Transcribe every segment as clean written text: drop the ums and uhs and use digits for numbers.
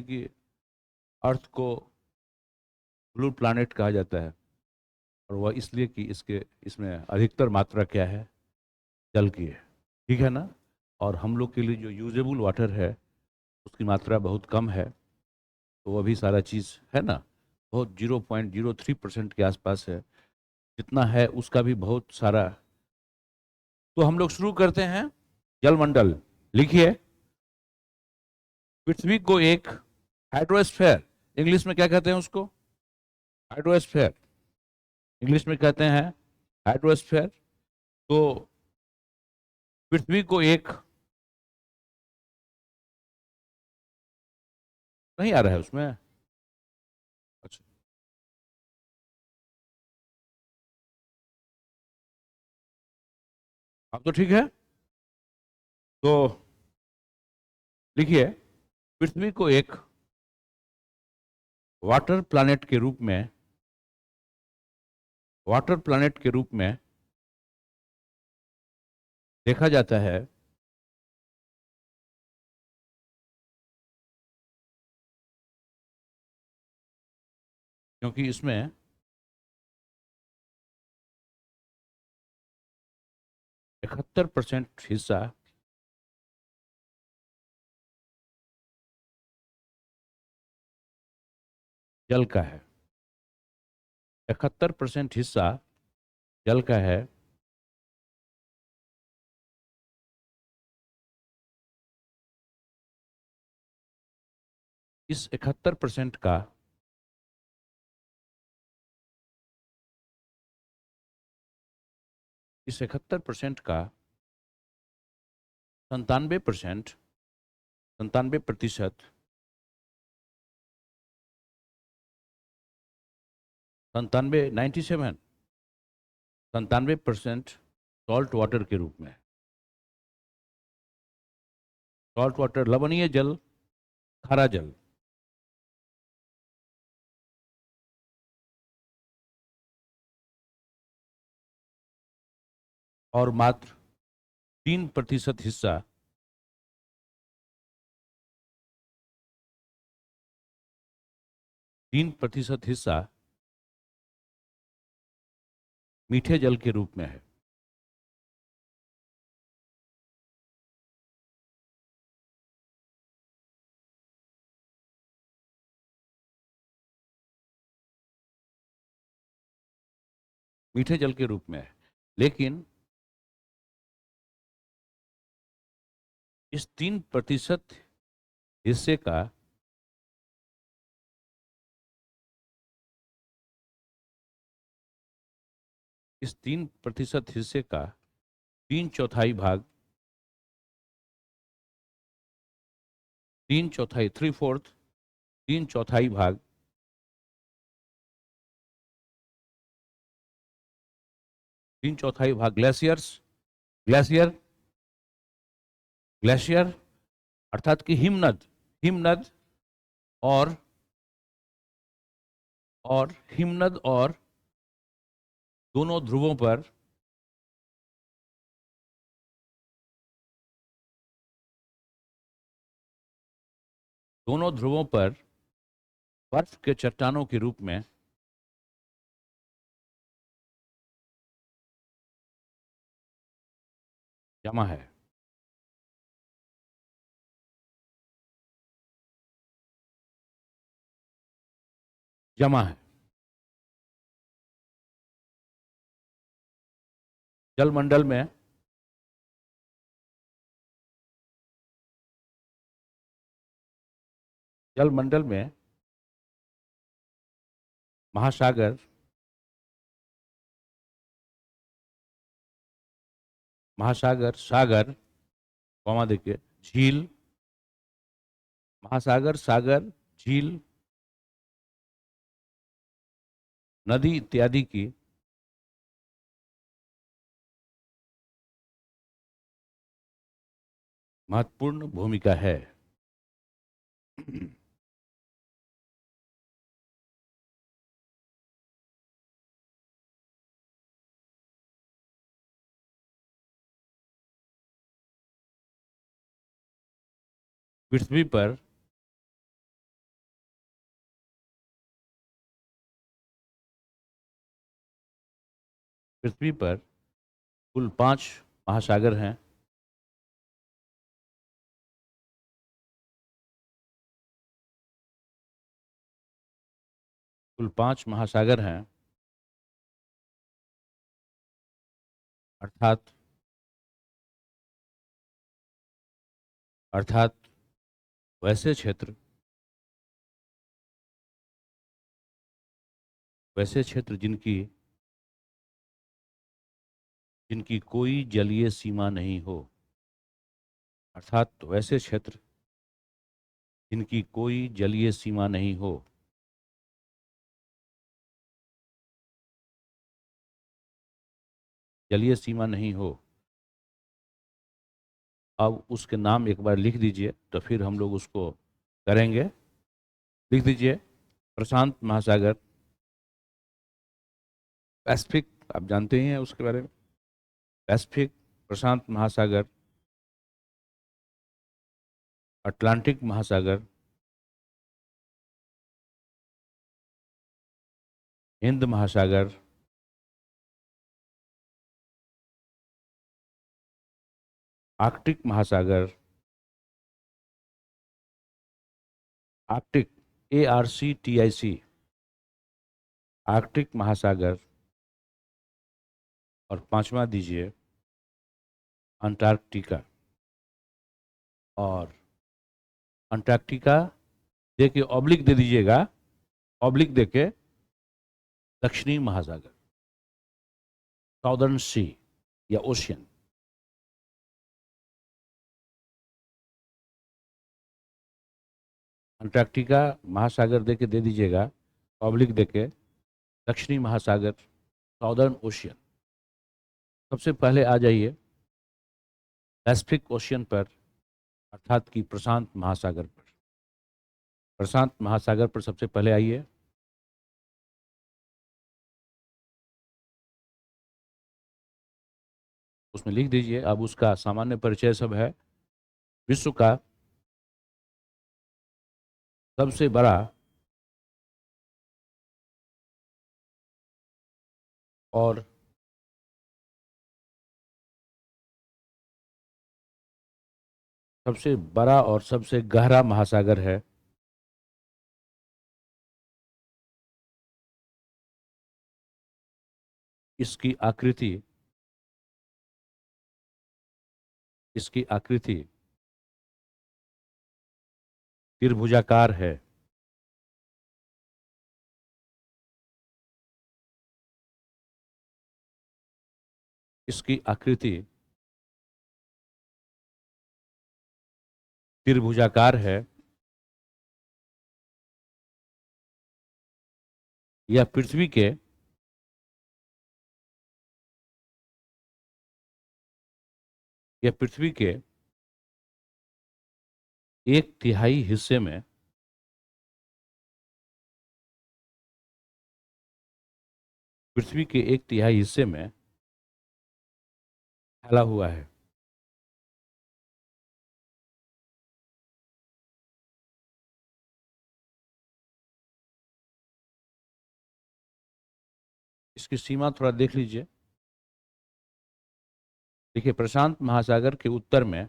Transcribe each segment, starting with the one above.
कि अर्थ को blue planet कहा जाता है, और वह इसलिए कि इसमें अधिकतर मात्रा क्या है, जल की है। ठीक है ना। और हम लोग के लिए जो यूजेबल वाटर है उसकी मात्रा बहुत कम है, तो वह भी सारा चीज़ है ना, बहुत 0.03% के आसपास है। जितना है उसका भी बहुत सारा। तो हम लोग शुरू करते हैं। जलमंडल लिखिए। पृथ्वी को एक हाइड्रोस्फेयर, इंग्लिश में क्या कहते हैं उसको? हाइड्रोस्फेयर, इंग्लिश में कहते हैं हाइड्रोस्फेयर। तो पृथ्वी को एक, नहीं आ रहा है उसमें? अच्छा, अब तो ठीक है। तो लिखिए, पृथ्वी को एक वाटर प्लैनेट के रूप में, वाटर प्लैनेट के रूप में देखा जाता है, क्योंकि इसमें 71% हिस्सा जल का है। 71% हिस्सा जल का है। इस 71% का, इस 71% का 97%, 97%, 97, 97, 97% सॉल्ट वाटर के रूप में। सॉल्ट वाटर, लवणीय जल, खारा जल। और मात्र 3% हिस्सा, 3% हिस्सा मीठे जल के रूप में है। मीठे जल के रूप में है। लेकिन इस 3% हिस्से का, इस 3% हिस्से का 3/4 भाग, 3/4, 3/4, 3/4 भाग, 3/4 भाग ग्लेशियर्स, ग्लेशियर, ग्लेशियर अर्थात कि हिमनद, हिमनद और हिमनद और दोनों ध्रुवों पर, दोनों ध्रुवों पर बर्फ के चट्टानों के रूप में जमा है। जमा है। जलमंडल में, जलमंडल में महासागर, महासागर, सागर, कौमा देखिए, झील, महासागर, सागर, झील, नदी इत्यादि की महत्वपूर्ण भूमिका है। पृथ्वी पर पृथ्वी पर कुल 5 महासागर हैं। कुल 5 महासागर हैं, अर्थात अर्थात वैसे क्षेत्र जिनकी जिनकी कोई जलीय सीमा नहीं हो, अर्थात वैसे क्षेत्र जिनकी कोई जलीय सीमा नहीं हो, जलीय सीमा नहीं हो। अब उसके नाम एक बार लिख दीजिए, तो फिर हम लोग उसको करेंगे। लिख दीजिए, प्रशांत महासागर, पैसिफिक, आप जानते ही हैं उसके बारे में, पैसिफिक, प्रशांत महासागर, अटलांटिक महासागर, हिंद महासागर, आर्कटिक महासागर, आर्कटिक, ARCTIC, आर्कटिक महासागर, और पांचवा दीजिए अंटार्कटिका। और अंटार्कटिका दे के ऑब्लिक दे दीजिएगा, ऑब्लिक दे के दक्षिणी महासागर, साउदर्न सी या ओशियन। अंटार्कटिका महासागर दे के दे दीजिएगा, ऑब्लिक दे के दक्षिणी महासागर, साउदर्न ओशियन। सबसे पहले आ जाइए पैसिफिक ओशियन पर, अर्थात कि प्रशांत महासागर पर। प्रशांत महासागर पर सबसे पहले आइए। उसमें लिख दीजिए, अब उसका सामान्य परिचय सब है। विश्व का सबसे बड़ा और सबसे गहरा महासागर है इसकी आकृति त्रिभुजाकार है। इसकी आकृति त्रिभुजाकार है। यह पृथ्वी के यह पृथ्वी के एक तिहाई हिस्से में पृथ्वी के एक तिहाई हिस्से में फैला हुआ है। इसकी सीमा थोड़ा देख लीजिए। देखिए, प्रशांत महासागर के उत्तर में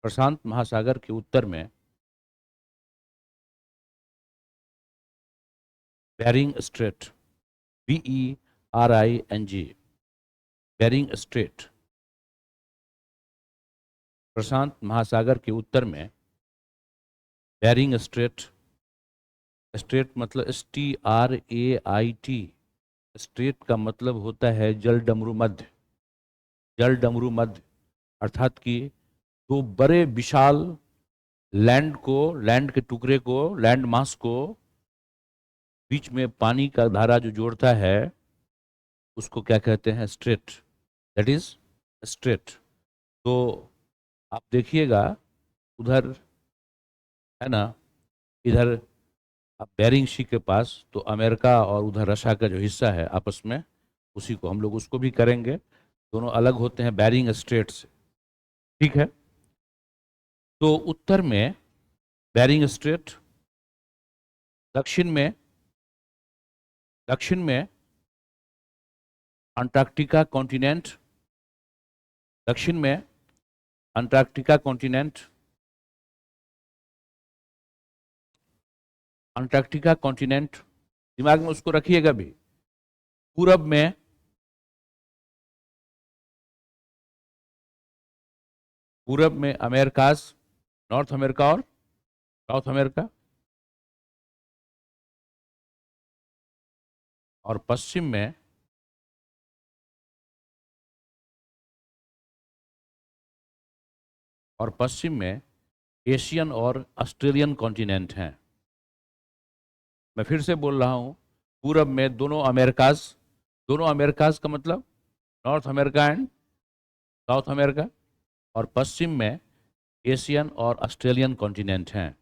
प्रशांत महासागर के उत्तर में Bering Strait, BERING, Bering Strait. प्रशांत महासागर के उत्तर में बेरिंग स्ट्रेट, स्ट्रेट मतलब STRAIT, स्ट्रेट का मतलब होता है जल डमरू मध्य, जल डमरू मध्य। अर्थात कि दो बड़े विशाल लैंड के टुकड़े को, लैंड मास को बीच में पानी का धारा जो जोड़ता है, उसको क्या कहते हैं? Straight, that is straight. तो आप देखिएगा उधर, है ना, इधर आप बेरिंग सी के पास, तो अमेरिका और उधर रशिया का जो हिस्सा है आपस में, उसी को हम लोग उसको भी करेंगे। दोनों अलग होते हैं बेरिंग स्ट्रेट से, ठीक है। तो उत्तर में बेरिंग स्ट्रेट, दक्षिण में दक्षिण में अंटार्कटिका कॉन्टिनेंट, दक्षिण में अंटार्कटिका कॉन्टिनेंट, अंटार्कटिका कॉन्टिनेंट दिमाग में उसको रखिएगा भी। पूरब में अमेरिकाज, नॉर्थ अमेरिका और साउथ अमेरिका, और पश्चिम में एशियन और ऑस्ट्रेलियन कॉन्टिनेंट हैं। मैं फिर से बोल रहा हूं, पूरब में दोनों अमेरिकाज का मतलब north America and south America, और पश्चिम में एशियन और ऑस्ट्रेलियन कॉन्टिनेंट हैं।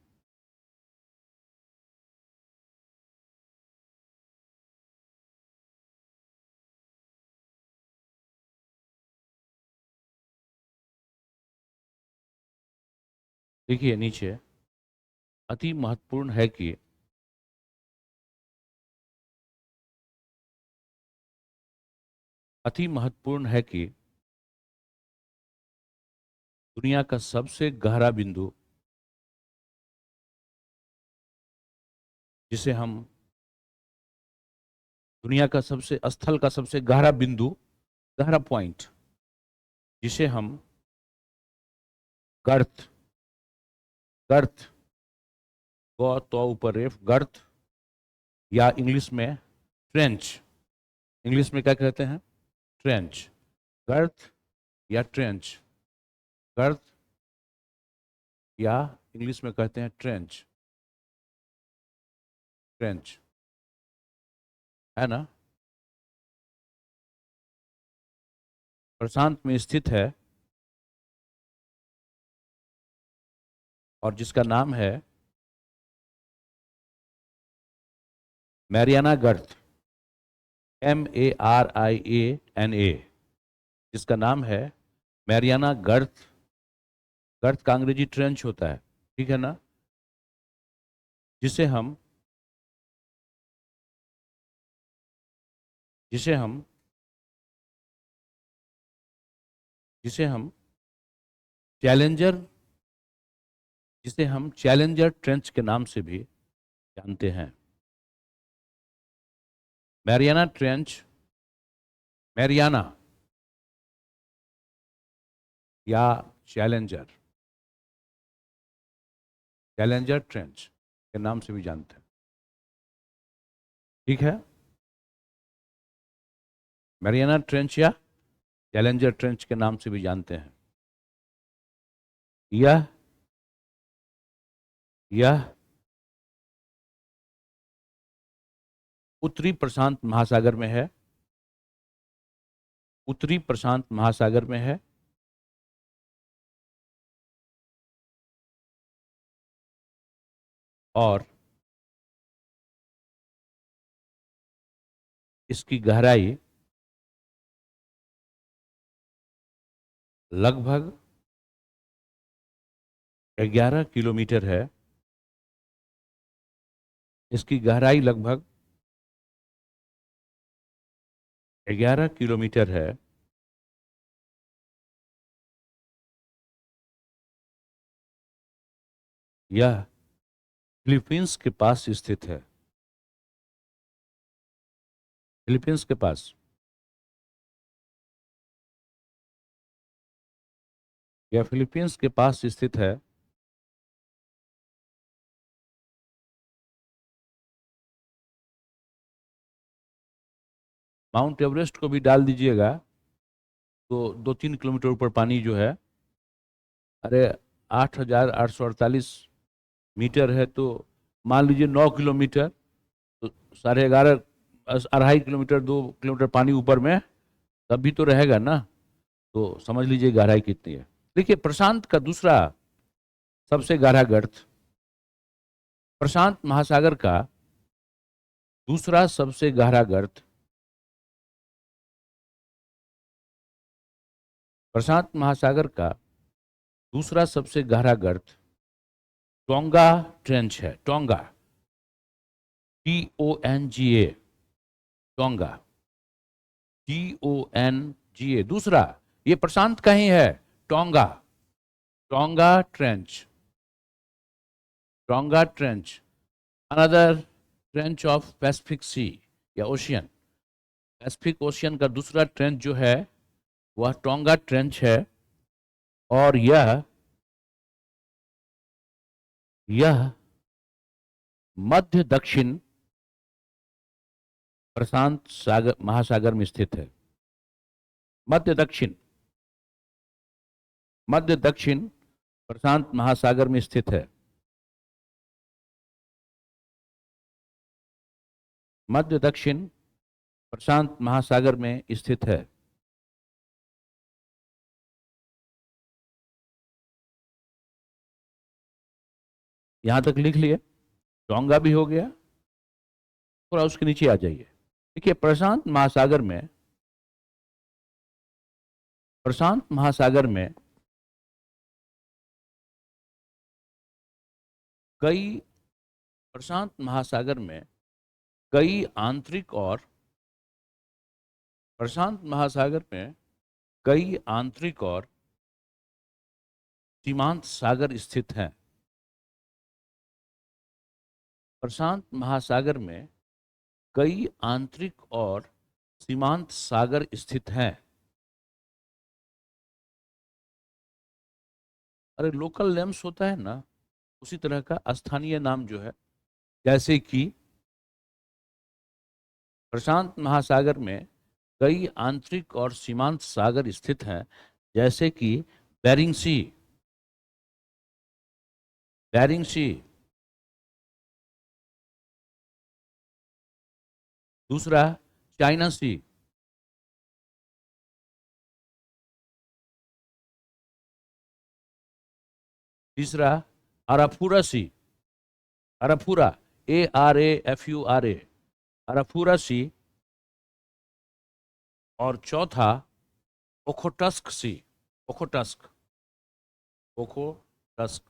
देखिए नीचे, अति महत्वपूर्ण है कि दुनिया का सबसे गहरा बिंदु जिसे हम दुनिया का सबसे स्थल का सबसे गहरा बिंदु, गहरा पॉइंट, जिसे हम गर्थ गर्थ तो ऊपर रेफ गर्थ, या इंग्लिश में ट्रेंच, इंग्लिश में क्या कहते हैं, ट्रेंच, गर्थ या ट्रेंच, गर्थ या इंग्लिश में कहते हैं ट्रेंच, ट्रेंच, है ना, प्रशांत में स्थित है और जिसका नाम है मैरियाना गर्थ, MARIANA, जिसका नाम है मैरियाना गर्थ। गर्थ का अंग्रेजी ट्रेंच होता है, ठीक है ना, जिसे हम जिसे हम जिसे हम चैलेंजर जिसे हम चैलेंजर ट्रेंच के नाम से भी जानते हैं। मैरियाना ट्रेंच, मैरियाना या चैलेंजर ट्रेंच के नाम से भी जानते हैं, ठीक है। मैरियाना ट्रेंच या चैलेंजर ट्रेंच के नाम से भी जानते हैं। यह उत्तरी प्रशांत महासागर में है, उत्तरी प्रशांत महासागर में है, और इसकी गहराई लगभग 11 किलोमीटर है। इसकी गहराई लगभग 11 किलोमीटर है। यह फिलीपींस के पास स्थित है, फिलीपींस के पास। यह फिलीपींस के पास स्थित है। माउंट एवरेस्ट को भी डाल दीजिएगा तो 2-3 किलोमीटर ऊपर पानी जो है, अरे 8,848 मीटर है, तो मान लीजिए 9 किलोमीटर, तो 11.5 2 किलोमीटर पानी ऊपर में तब भी तो रहेगा ना, तो समझ लीजिए गहराई कितनी है। देखिए, प्रशांत का दूसरा सबसे गहरा गर्त, प्रशांत महासागर का दूसरा सबसे गहरा गर्त, प्रशांत महासागर का दूसरा सबसे गहरा गर्त टोंगा ट्रेंच है। Tonga, TONGA, tonga, TONGA। दूसरा, ये प्रशांत का ही है, tonga, tonga trench, tonga trench. Another trench of Pacific सी या ओशियन, पैसिफिक ओशियन का दूसरा ट्रेंच जो है वह टोंगा ट्रेंच है। और यह मध्य दक्षिण प्रशांत सागर महासागर में स्थित है। मध्य दक्षिण प्रशांत महासागर में स्थित है। मध्य दक्षिण प्रशांत महासागर में स्थित है। यहां तक लिख लिए, टोंगा भी हो गया। थोड़ा उसके नीचे आ जाइए। देखिए, प्रशांत महासागर में कई प्रशांत महासागर में कई आंतरिक और प्रशांत महासागर में कई आंतरिक और सीमांत सागर स्थित हैं। प्रशांत महासागर में कई आंतरिक और सीमांत सागर स्थित हैं। अरे लोकल नेम्स होता है ना, उसी तरह का स्थानीय नाम जो है, जैसे कि प्रशांत महासागर में कई आंतरिक और सीमांत सागर स्थित हैं, जैसे कि बेरिंग सी, बेरिंग सी। दूसरा, चाइना सी। तीसरा, अराफुरा सी, अराफुरा, ARAFURA, अराफुरा सी। और चौथा, ओखोटस्क सी, ओखोटस्क, ओखोटस्क।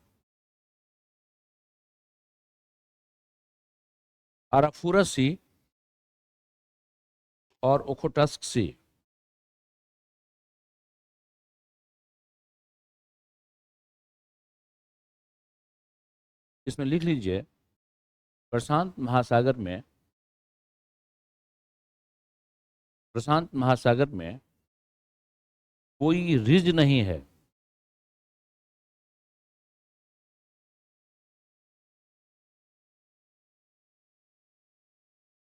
अराफुरा सी और ओखोटस्क सी। इसमें लिख लीजिए, प्रशांत महासागर में कोई रिज नहीं है।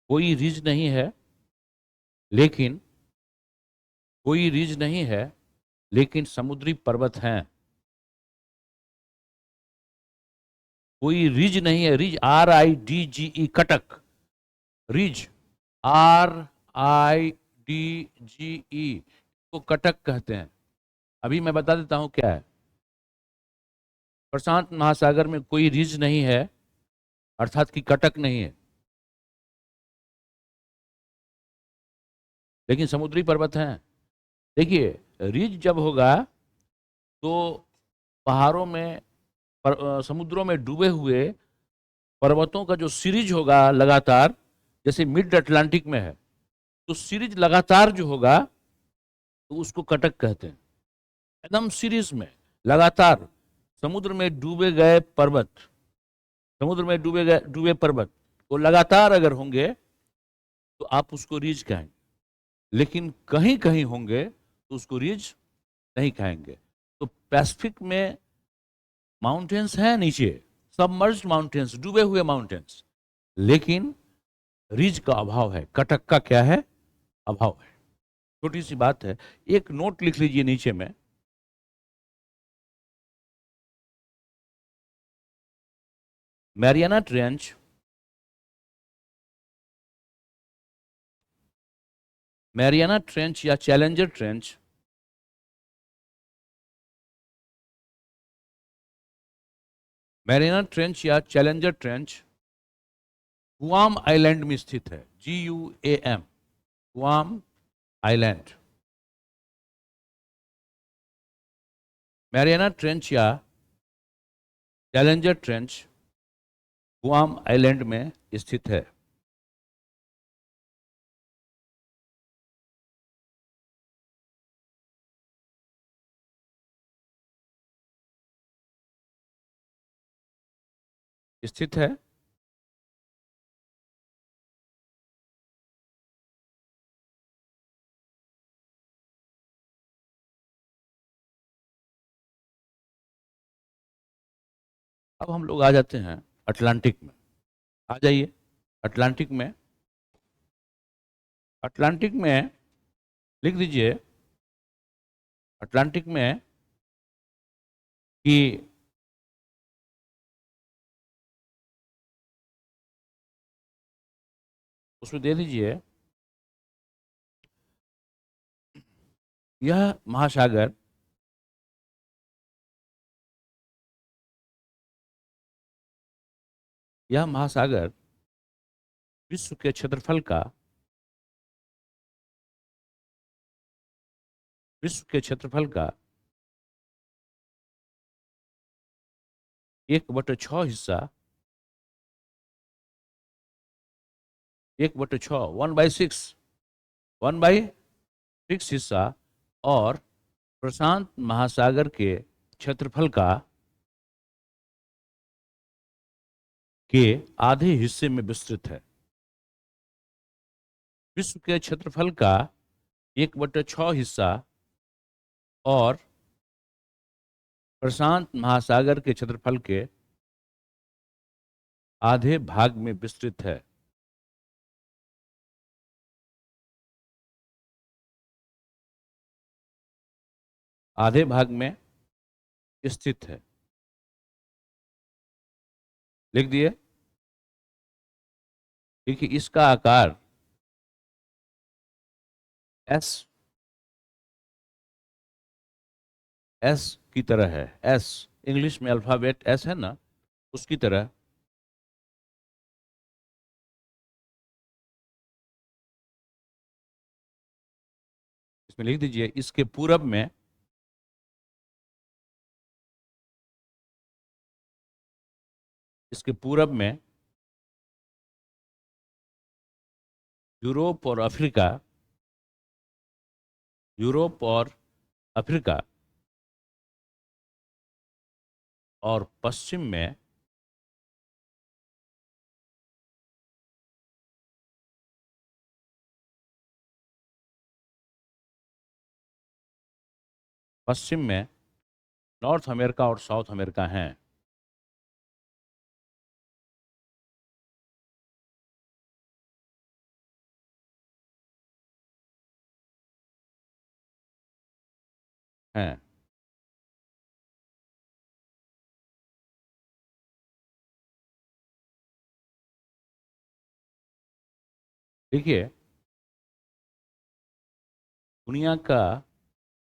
कोई रिज नहीं है, लेकिन समुद्री पर्वत हैं। कोई रिज नहीं है, ridge, RIDGE, Cuttack, ridge, RIDGE को कटक कहते हैं। अभी मैं बता देता हूं क्या है। प्रशांत महासागर में कोई रिज नहीं है, अर्थात कि कटक नहीं है, लेकिन समुद्री पर्वत हैं। देखिए, रिज जब होगा तो पहाड़ों में समुद्रों में डूबे हुए पर्वतों का जो सीरीज होगा लगातार, जैसे मिड अटलांटिक में है, तो सीरीज लगातार जो होगा तो उसको कटक कहते हैं। एकदम सीरीज में लगातार समुद्र में डूबे गए पर्वत, डूबे पर्वत वो लगातार अगर होंगे तो आप उसको रिज कहेंगे, लेकिन कहीं कहीं होंगे तो उसको रिज नहीं कहेंगे। तो पैसिफिक में माउंटेन्स हैं नीचे, सबमर्ज्ड माउंटेन्स, डूबे हुए माउंटेन्स, लेकिन रिज का अभाव है, कटक का क्या है, अभाव है। छोटी सी बात है, एक नोट लिख लीजिए नीचे में। मैरियाना ट्रेंच, या चैलेंजर ट्रेंच गुआम आइलैंड में स्थित है। GUAM, Guam island. Mariana trench या चैलेंजर ट्रेंच गुआम आइलैंड में स्थित है। स्थित है। अब हम लोग आ जाते हैं अटलांटिक में। आ जाइए अटलांटिक में। अटलांटिक में लिख दीजिए अटलांटिक में कि उसमें दे दीजिए यह महासागर यह महासागर विश्व के क्षेत्रफल का विश्व के क्षेत्रफल का 1/6 हिस्सा 1/6 1/6 हिस्सा और प्रशांत महासागर के क्षेत्रफल का के आधे हिस्से में विस्तृत है। विश्व के क्षेत्रफल का 1/6 हिस्सा और प्रशांत महासागर के क्षेत्रफल के आधे भाग में विस्तृत है। आधे भाग में स्थित है। लिख दिए। देखिए इसका आकार एस एस की तरह है। एस इंग्लिश में अल्फाबेट एस है ना, उसकी तरह। इसमें लिख दीजिए इसके पूरब में यूरोप और अफ्रीका यूरोप और अफ्रीका और पश्चिम में नॉर्थ अमेरिका और साउथ अमेरिका हैं। हैं। देखिए दुनिया का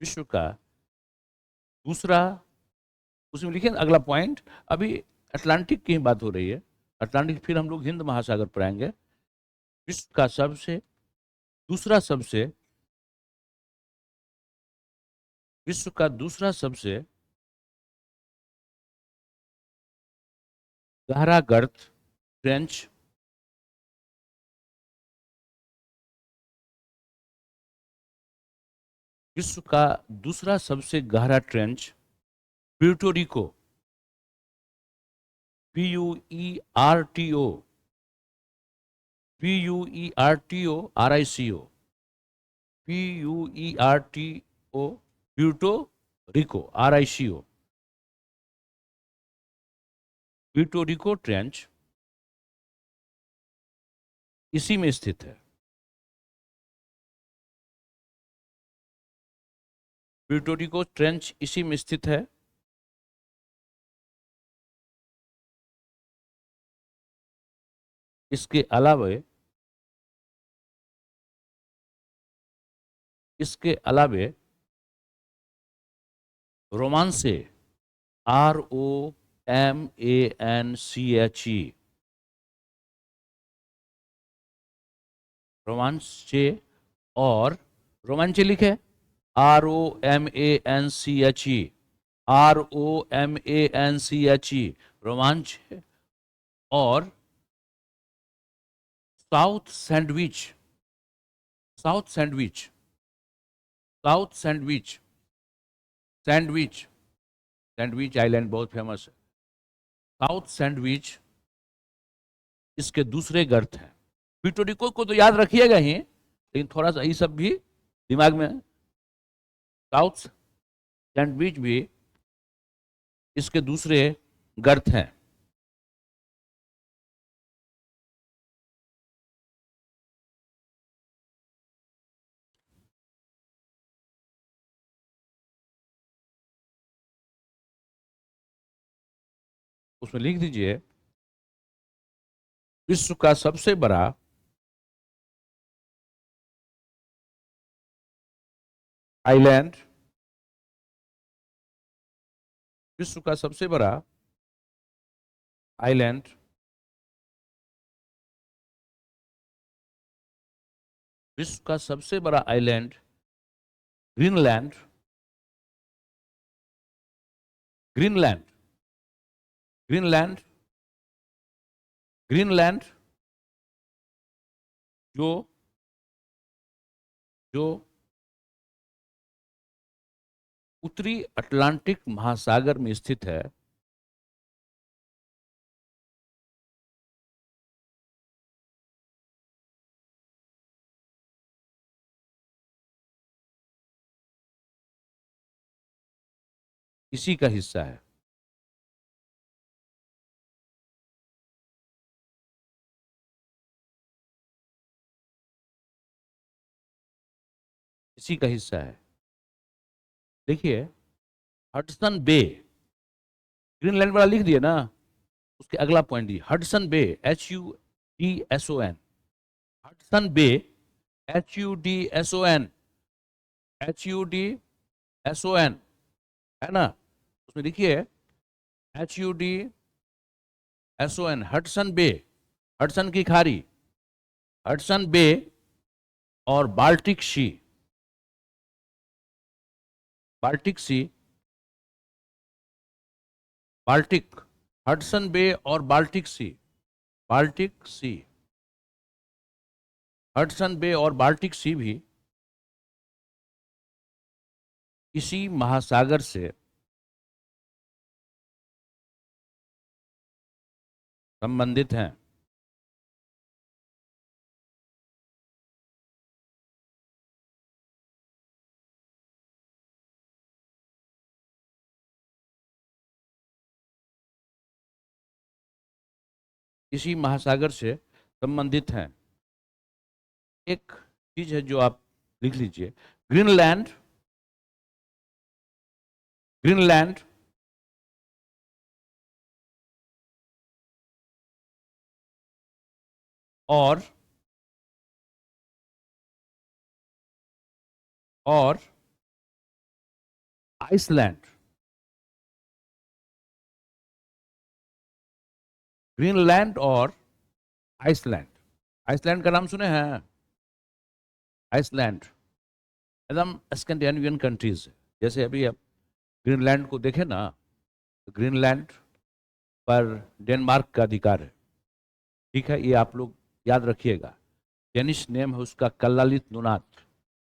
विश्व का दूसरा, उसमें लिखे ना अगला पॉइंट। अभी अटलांटिक की बात हो रही है। अटलांटिक, फिर हम लोग हिंद महासागर पर आएंगे। विश्व का सबसे दूसरा सबसे विश्व का दूसरा सबसे गहरा गर्त ट्रेंच विश्व का दूसरा सबसे गहरा trench Puerto Rico PUERTO Puerto Rico Puerto Rico trench इसी में स्थित है। प्यूर्टो रिको ट्रेंच इसी में स्थित है। इसके अलावे रोमांसे ROMANCHE रोमांचे और रोमांचे लिखे ROMANCHE रोमांच और south sandwich south sandwich south sandwich sandwich sandwich island बहुत फेमस है। साउथ सैंडविच इसके दूसरे गर्त हैं। प्यूर्टो को तो याद रखिएगा ही, लेकिन थोड़ा सा ये सब भी दिमाग में, साउथ सैंडविच भी इसके दूसरे गर्त हैं। उसमें लिख दीजिए, विश्व का सबसे बड़ा आइलैंड, विश्व का सबसे बड़ा आइलैंड विश्व का सबसे बड़ा island Greenland, Greenland, Greenland, Greenland जो जो उत्तरी अटलांटिक महासागर में स्थित है। इसी का हिस्सा है। इसी का हिस्सा है। देखिए, हडसन बे, ग्रीनलैंड वाला लिख दिया ना, उसके अगला पॉइंट दिए Hudson Bay, HUDSON, Hudson Bay, HUDSON, HUDSON, है ना? उसमें देखिए HUDSON, हडसन बे, हडसन की खाड़ी, हडसन बे और बाल्टिक सी, बाल्टिक सी, बाल्टिक, हडसन बे और बाल्टिक सी, बाल्टिक सी, हडसन बे और बाल्टिक सी भी इसी महासागर से संबंधित हैं। इसी महासागर से संबंधित हैं। एक चीज है जो आप लिख लीजिए, ग्रीनलैंड, ग्रीनलैंड और आइसलैंड, ग्रीनलैंड और आइसलैंड। आइसलैंड का नाम सुने हैं? आइसलैंड एकदम स्कैंडिनेवियन कंट्रीज, जैसे अभी आप ग्रीनलैंड को देखें ना, तो ग्रीनलैंड पर डेनमार्क का अधिकार है। ठीक है, ये आप लोग याद रखिएगा। डेनिश नेम है उसका कल्लालित नुनात।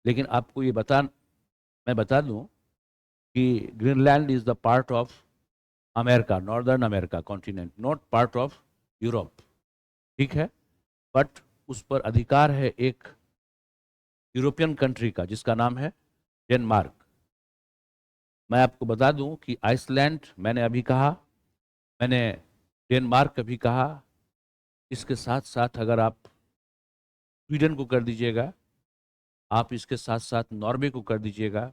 लेकिन आपको ये मैं बता दूं कि Greenland is the part of America, northern America continent, not part of Europe. ठीक है, बट उस पर अधिकार है एक यूरोपियन कंट्री का, जिसका नाम है डेनमार्क। मैं आपको बता दूं कि आइसलैंड मैंने अभी कहा, मैंने डेनमार्क अभी कहा, इसके साथ साथ अगर आप स्वीडन को कर दीजिएगा, आप इसके साथ साथ नॉर्वे को कर दीजिएगा,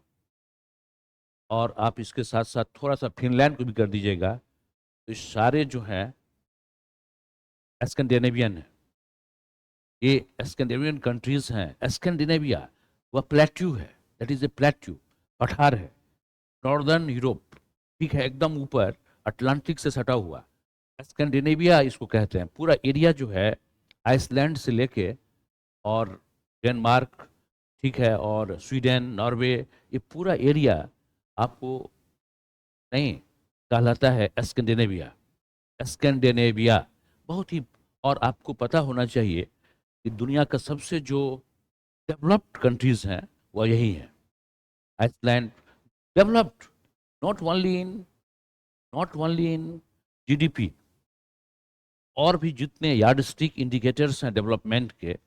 और आप इसके साथ साथ थोड़ा सा फिनलैंड को भी कर दीजिएगा, तो सारे जो हैं स्कैंडिनेवियन है। ये स्कैंडिनेवियन कंट्रीज हैं। स्कैंडिनेविया वह प्लेट्यू है, दैट इज ए प्लेट्यू, पठार है, नॉर्दर्न यूरोप। ठीक है, एकदम ऊपर अटलांटिक से सटा हुआ स्कैंडिनेविया इसको कहते हैं। पूरा एरिया जो है आइसलैंड से लेके और डेनमार्क, ठीक है, और स्वीडन, नॉर्वे, ये पूरा एरिया आपको नहीं कहलाता है स्कैंडिनेविया। स्कैंडिनेविया बहुत ही, और आपको पता होना चाहिए कि दुनिया का सबसे जो डेवलप्ड कंट्रीज हैं वह यही है। Iceland developed, not only in not only in GDP, और भी जितने यार्डस्टिक इंडिकेटर्स हैं डेवलपमेंट के,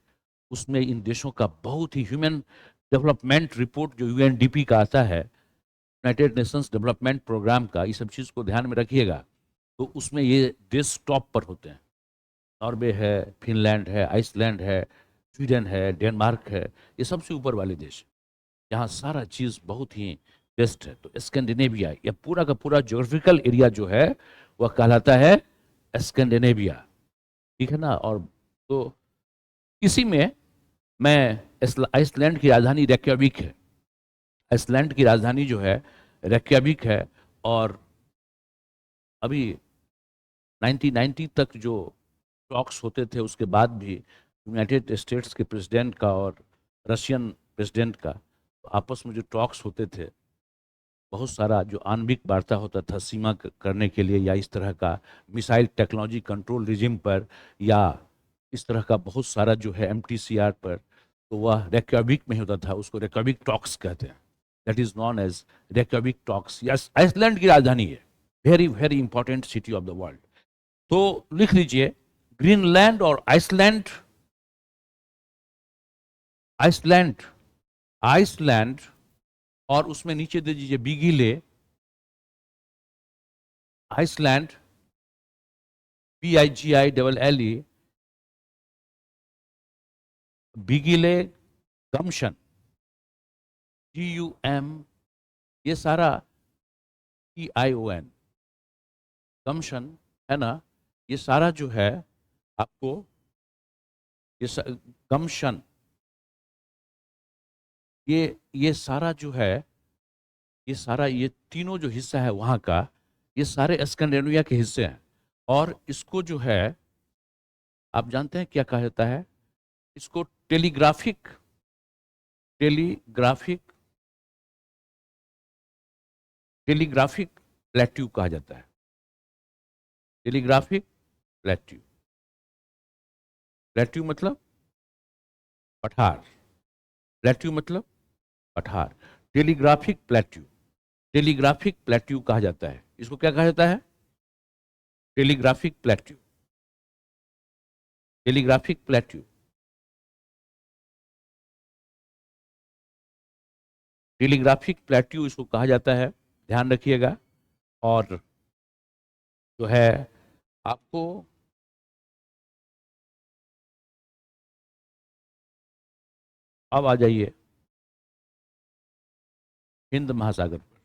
उसमें इन देशों का बहुत ही ह्यूमन डेवलपमेंट रिपोर्ट जो यूएनडीपी का आता है, यूनाइटेड नेशंस डेवलपमेंट प्रोग्राम का, ये सब चीज़ को ध्यान में रखिएगा, तो उसमें ये देश टॉप पर होते हैं। नॉर्वे है, फिनलैंड है, आइसलैंड है, स्वीडन है, डेनमार्क है, ये सबसे ऊपर वाले देश, यहाँ सारा चीज़ बहुत ही बेस्ट है। तो स्कैंडिनेविया, यह पूरा का पूरा ज्योग्राफिकल एरिया जो है वह कहलाता है स्कैंडिनेविया, ठीक है ना। और तो इसी में मैं आइसलैंड की राजधानी रेक्याविक है, आइसलैंड की राजधानी जो है रेक्याविक है। और अभी 1990 तक जो टॉक्स होते थे, उसके बाद भी यूनाइटेड स्टेट्स के प्रेसिडेंट का और रशियन प्रेसिडेंट का आपस में जो टॉक्स होते थे, बहुत सारा जो आणविक वार्ता होता था सीमा करने के लिए, या इस तरह का मिसाइल टेक्नोलॉजी कंट्रोल रिजिम पर, या इस तरह का बहुत सारा जो है एमटीसीआर पर, तो वह रेक्याविक में होता था। उसको रेक्याविक टॉक्स कहते हैं, that is known as Reykjavik talks. Yes, Iceland की राजधानी है, very very important city of the world. तो लिख लीजिए ग्रीनलैंड और आइसलैंड, आइसलैंड, आइसलैंड, और उसमें नीचे दे दीजिए बिगिले, आइसलैंड, BIGILLE, बिगिले, गम्शन, GUM, ये सारा TION, गम्शन, है ना, ये सारा जो है आपको, ये गम्शन, ये सारा जो है, ये सारा, ये तीनों जो हिस्सा है वहां का, ये सारे स्कैंडिनेविया के हिस्से हैं। और इसको जो है आप जानते हैं क्या कहा जाता है, इसको टेलीग्राफिक, टेलीग्राफिक, टेलीग्राफिक प्लेट्यू कहा जाता है, टेलीग्राफिक प्लेट्यू। प्लेट्यू मतलब पठार, प्लेट्यू मतलब पठार, टेलीग्राफिक प्लेट्यू, टेलीग्राफिक प्लेट्यू कहा जाता है। इसको क्या कहा जाता है, telegraphic plateau, telegraphic plateau, telegraphic plateau इसको कहा जाता है, ध्यान रखिएगा। और जो है आपको अब आ जाइए हिंद महासागर पर।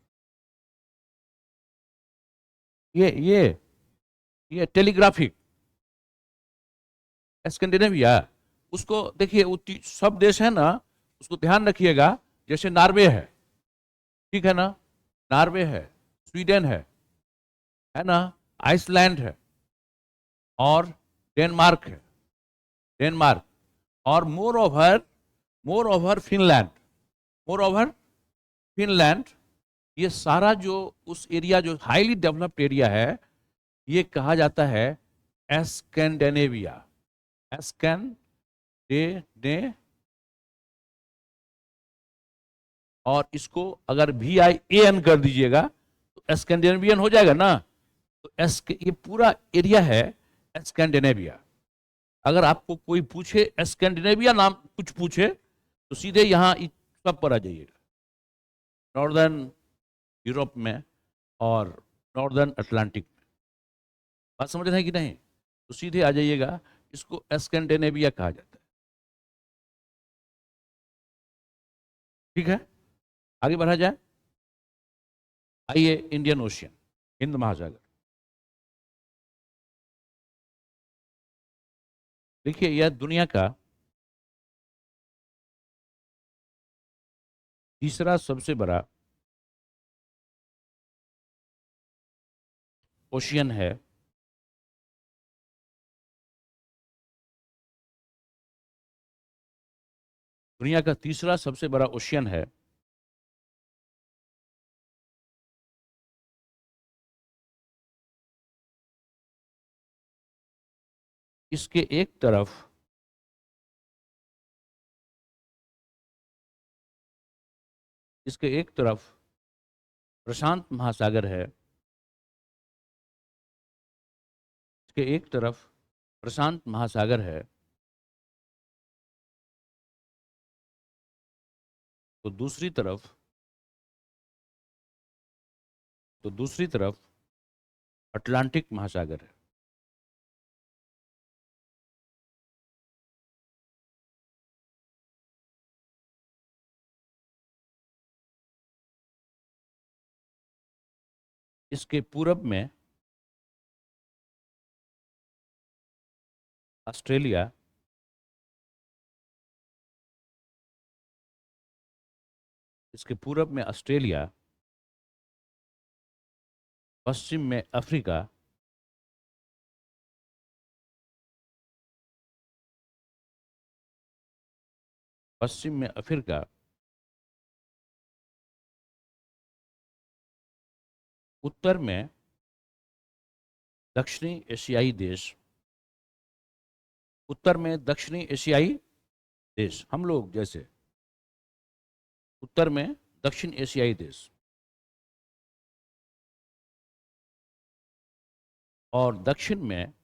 ये टेलीग्राफिक स्कैंडिनेविया, उसको देखिए, वो सब देश है ना, उसको ध्यान रखिएगा। जैसे नॉर्वे है, ठीक है ना, नॉर्वे है, स्वीडन है ना, आइसलैंड है, और डेनमार्क है, डेनमार्क, और more over Finland, more over Finland, ये सारा जो उस एरिया जो हाईली डेवलप्ड एरिया है, ये कहा जाता है स्कैंडिनेविया, स्कैंडिने, और इसको अगर VIAN कर दीजिएगा तो स्कैंडिनेवियन हो जाएगा ना। तो ये पूरा एरिया है स्कैंडिनेविया। अगर आपको कोई पूछे स्कैंडिनेविया नाम कुछ पूछे, तो सीधे यहाँ सब पर आ जाइएगा, नॉर्दर्न यूरोप में और नॉर्दर्न अटलांटिक में। बात समझ रहे हैं कि नहीं? तो सीधे आ जाइएगा, इसको स्कैंडिनेविया कहा जाता है। ठीक है, आगे बढ़ा जाए। आइए इंडियन ओशियन, हिंद महासागर। देखिए, यह दुनिया का तीसरा सबसे बड़ा ओशियन है। दुनिया का तीसरा सबसे बड़ा ओशियन है। इसके एक तरफ, इसके एक तरफ प्रशांत महासागर है, इसके एक तरफ प्रशांत महासागर है, तो दूसरी तरफ अटलांटिक महासागर है। इसके पूरब में ऑस्ट्रेलिया, इसके पूरब में ऑस्ट्रेलिया, पश्चिम में अफ्रीका, पश्चिम में अफ्रीका, उत्तर में दक्षिणी एशियाई देश, उत्तर में दक्षिणी एशियाई देश, हम लोग जैसे उत्तर में दक्षिण एशियाई देश, और दक्षिण में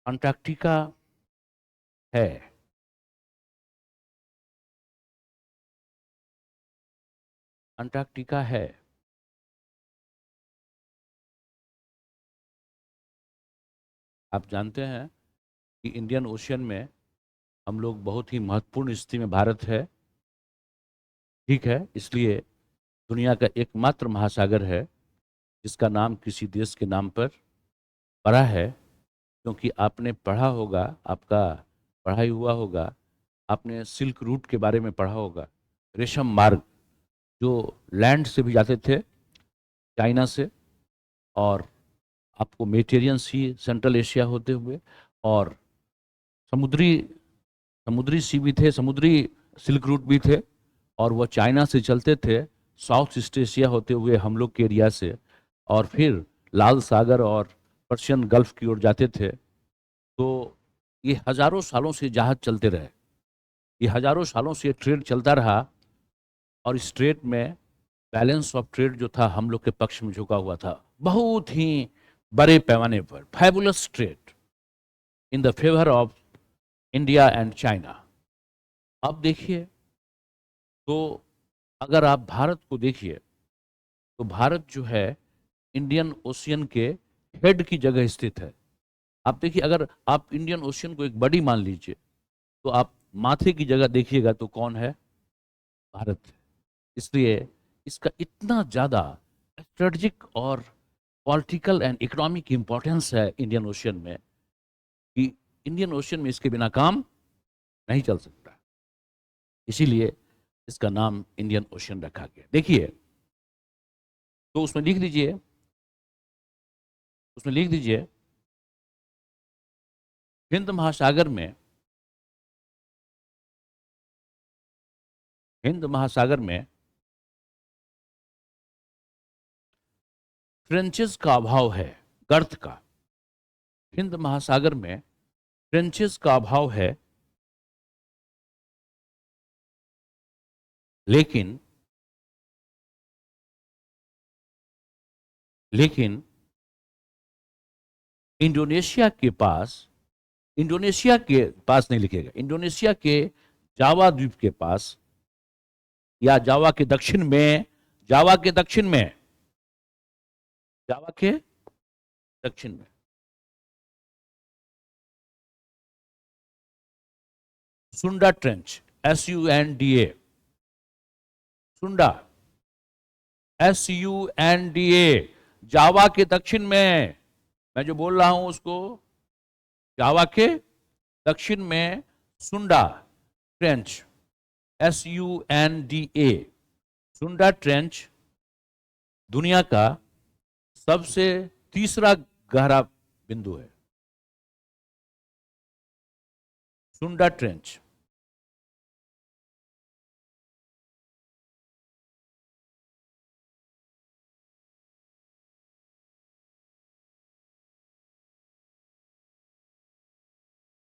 अंटार्कटिका है। अंटार्कटिका है। आप जानते हैं कि इंडियन ओशियन में हम लोग बहुत ही महत्वपूर्ण स्थिति में भारत है, ठीक है, इसलिए दुनिया का एकमात्र महासागर है जिसका नाम किसी देश के नाम पर पड़ा है। क्योंकि आपने पढ़ा होगा, आपका पढ़ाई हुआ होगा, आपने सिल्क रूट के बारे में पढ़ा होगा, रेशम मार्ग जो लैंड से भी जाते थे चाइना से, और आपको मेडिटेरियन सी, सेंट्रल एशिया होते हुए, और समुद्री समुद्री सी भी थे, समुद्री सिल्क रूट भी थे, और वह चाइना से चलते थे साउथ ईस्ट एशिया होते हुए हम लोग के एरिया से, और फिर लाल सागर और पर्शियन गल्फ की ओर जाते थे। तो ये हजारों सालों से जहाज चलते रहे, ये हजारों सालों से ट्रेड चलता रहा, और इस ट्रेड में बैलेंस ऑफ ट्रेड जो था हम लोग के पक्ष में झुका हुआ था, बहुत ही बड़े पैमाने पर, fabulous trade in the favour of India and China. अब देखिए, तो अगर आप भारत को देखिए, तो भारत जो है इंडियन ओशियन के हेड की जगह स्थित है। आप देखिए, अगर आप इंडियन ओशियन को एक बड़ी मान लीजिए, तो आप माथे की जगह देखिएगा तो कौन है? भारत है। इसलिए इसका इतना ज्यादा स्ट्रेटजिक और पॉलिटिकल एंड इकोनॉमिक इंपॉर्टेंस है इंडियन ओशियन में, कि इंडियन ओशियन में इसके बिना काम नहीं चल सकता। इसीलिए इसका नाम इंडियन ओशियन रखा गया। देखिए, तो उसमें लिख दीजिए हिंद महासागर में, हिंद महासागर में ट्रेंचेस का अभाव है, गर्त का। हिंद महासागर में ट्रेंचेस का अभाव है, लेकिन लेकिन इंडोनेशिया के पास नहीं लिखेगा, इंडोनेशिया के जावा द्वीप के पास, या जावा के दक्षिण में, जावा के दक्षिण में, जावा के दक्षिण में सुंडा ट्रेंच, SUNDA, सुंडा, SUNDA, जावा के दक्षिण में, मैं जो बोल रहा हूं उसको, जावा के दक्षिण में सुंडा ट्रेंच, SUNDA, सुंडा ट्रेंच दुनिया का सबसे तीसरा गहरा बिंदु है। सुंडा ट्रेंच,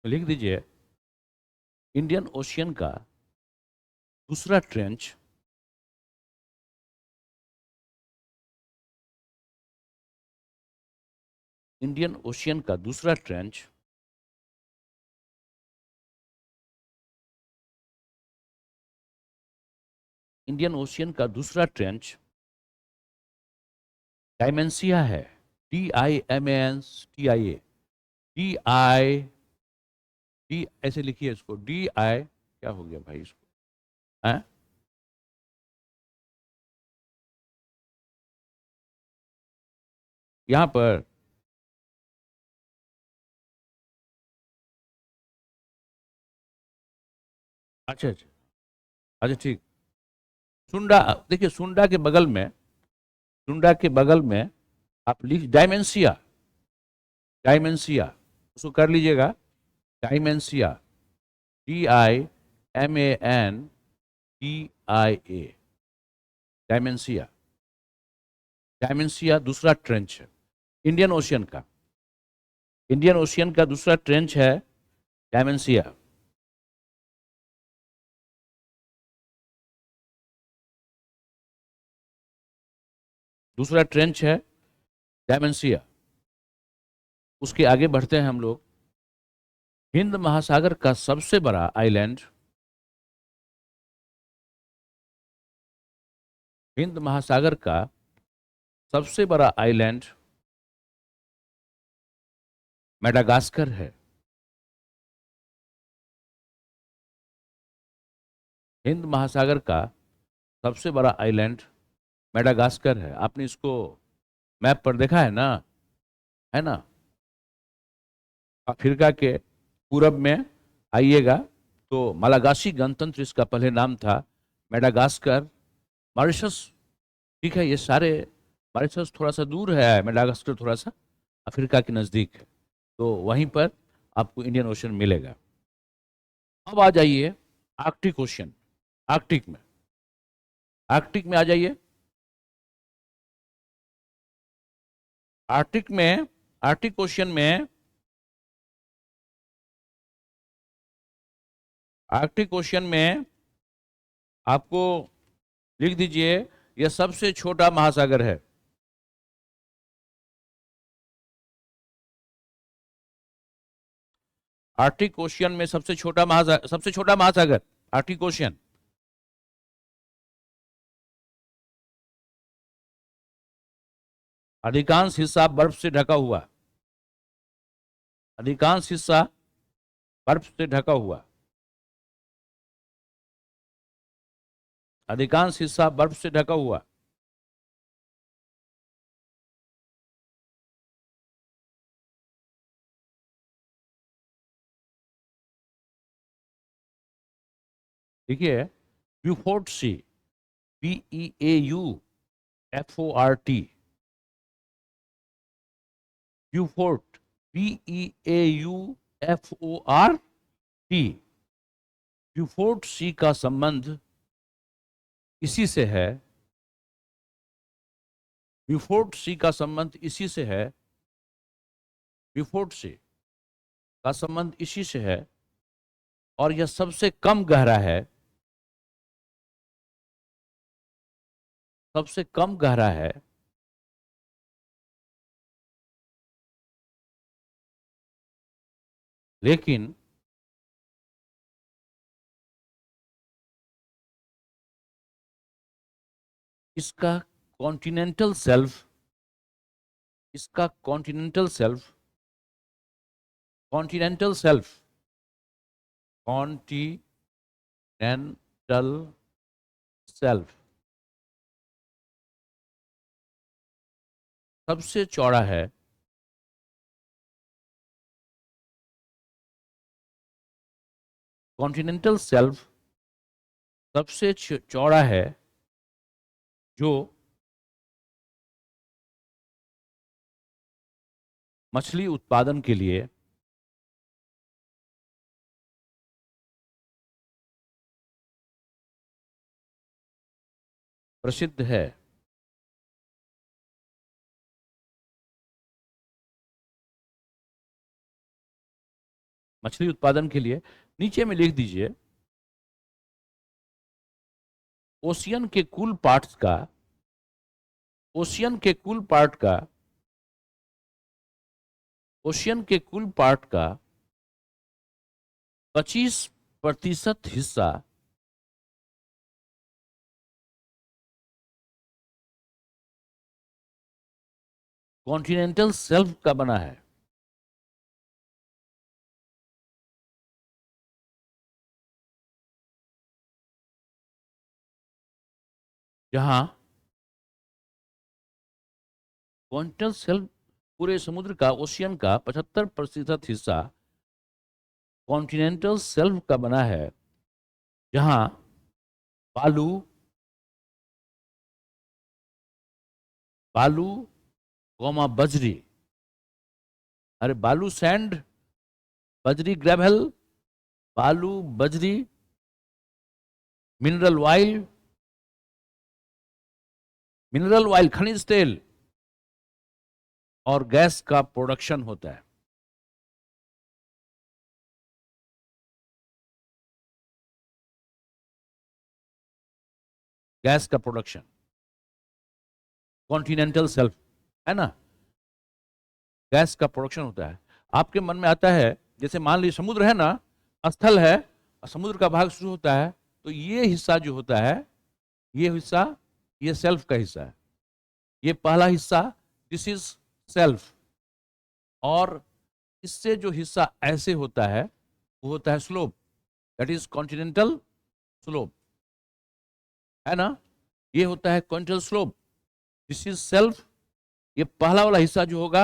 लिख दीजिए इंडियन ओशियन का दूसरा ट्रेंच इंडियन ओशियन का दूसरा ट्रेंच इंडियन ओशियन का दूसरा ट्रेंच डायमेंसिया है। DIMANSTIA, डी ऐसे लिखिए इसको, DI, क्या हो गया भाई इसको, हैं? यहां पर अच्छा अच्छा अच्छा ठीक। सुंडा, देखिए सुंडा के बगल में, सुंडा के बगल में आप लिख डायमेंसिया, डायमेंसिया, उसको कर लीजिएगा, डायमेंसिया, DIMANTIA, डायमेंसिया। डायमेंसिया दूसरा ट्रेंच है इंडियन ओशियन का, इंडियन ओशियन का दूसरा ट्रेंच है डायमेंसिया। दूसरा ट्रेंच है डायमेंसिया। उसके आगे बढ़ते हैं हम लोग। हिंद महासागर का सबसे बड़ा आइलैंड, हिंद महासागर का सबसे बड़ा आइलैंड मेडागास्कर है। हिंद महासागर का सबसे बड़ा आइलैंड मेडागास्कर है। आपने इसको मैप पर देखा है ना, है ना? अफ्रीका के पूरब में आइएगा तो मलागासी गणतंत्र इसका पहले नाम था, मेडागास्कर, मॉरिशस, ठीक है, ये सारे, मॉरिशस थोड़ा सा दूर है, मेडागास्कर थोड़ा सा अफ्रीका के नज़दीक है, तो वहीं पर आपको इंडियन ओशन मिलेगा। अब आ जाइए आर्कटिक ओशन, आर्कटिक में, आर्कटिक में आ जाइए। आर्कटिक में, आर्कटिक ओशन में, आर्कटिक ओशन में आपको लिख दीजिए, यह सबसे छोटा महासागर है। आर्कटिक ओशियन में सबसे छोटा महासागर, सबसे छोटा महासागर आर्कटिक ओशियन। अधिकांश हिस्सा बर्फ से ढका हुआ, अधिकांश हिस्सा बर्फ से ढका हुआ, अधिकांश हिस्सा बर्फ से ढका हुआ। देखिए, ब्यूफोर्ट सी, BEAUFORT, ब्यूफोर्ट, BEAUFORT, ब्यूफोर्ट सी का संबंध इसी से है, ब्यूफोर्ट सी का संबंध इसी से है, ब्यूफोर्ट सी का संबंध इसी से है, और यह सबसे कम गहरा है, सबसे कम गहरा है, लेकिन इसका कॉन्टिनेंटल सेल्फ, इसका continental self, continental self, continental self सबसे चौड़ा है, कॉन्टिनेंटल सेल्फ सबसे चौड़ा है, जो मछली उत्पादन के लिए प्रसिद्ध है। मछली उत्पादन के लिए, नीचे में लिख दीजिए, ओशियन के कुल पार्ट्स का, ओशियन के कुल पार्ट का ओशियन के कुल पार्ट का 25% हिस्सा कॉन्टिनेंटल शेल्फ का बना है। जहां कॉन्टिनेंटल शेल्फ पूरे समुद्र का, ओशियन का 75% हिस्सा कॉन्टिनेंटल शेल्फ का बना है, जहां बालू बालू बजरी, अरे बालू सैंड, बजरी ग्रेवल, बालू बजरी, मिनरल ऑयल खनिज तेल और गैस का प्रोडक्शन होता है। गैस का प्रोडक्शन कॉन्टिनेंटल शेल्फ है ना, गैस का प्रोडक्शन होता है। आपके मन में आता है, जैसे मान लीजिए समुद्र है ना, स्थल है, समुद्र का भाग शुरू होता है, तो ये हिस्सा जो होता है, ये हिस्सा, ये सेल्फ का हिस्सा है, ये पहला हिस्सा, दिस इज सेल्फ। और इससे जो हिस्सा ऐसे होता है वो होता है slope, that is continental slope, है ना, ये होता है continental slope, this is self. ये पहला वाला हिस्सा जो होगा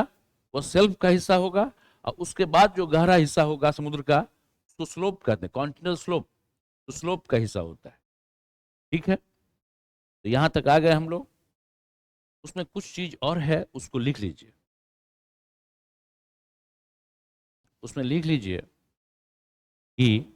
वो सेल्फ का हिस्सा होगा, और उसके बाद जो गहरा हिस्सा होगा समुद्र का, उसको स्लोप कहते हैं, कॉन्टिनेंटल स्लोप, तो स्लोप का हिस्सा होता है। ठीक है, तो यहां तक आ गए हम लोग। उसमें कुछ चीज और है, उसको लिख लीजिए, उसमें लिख लीजिए कि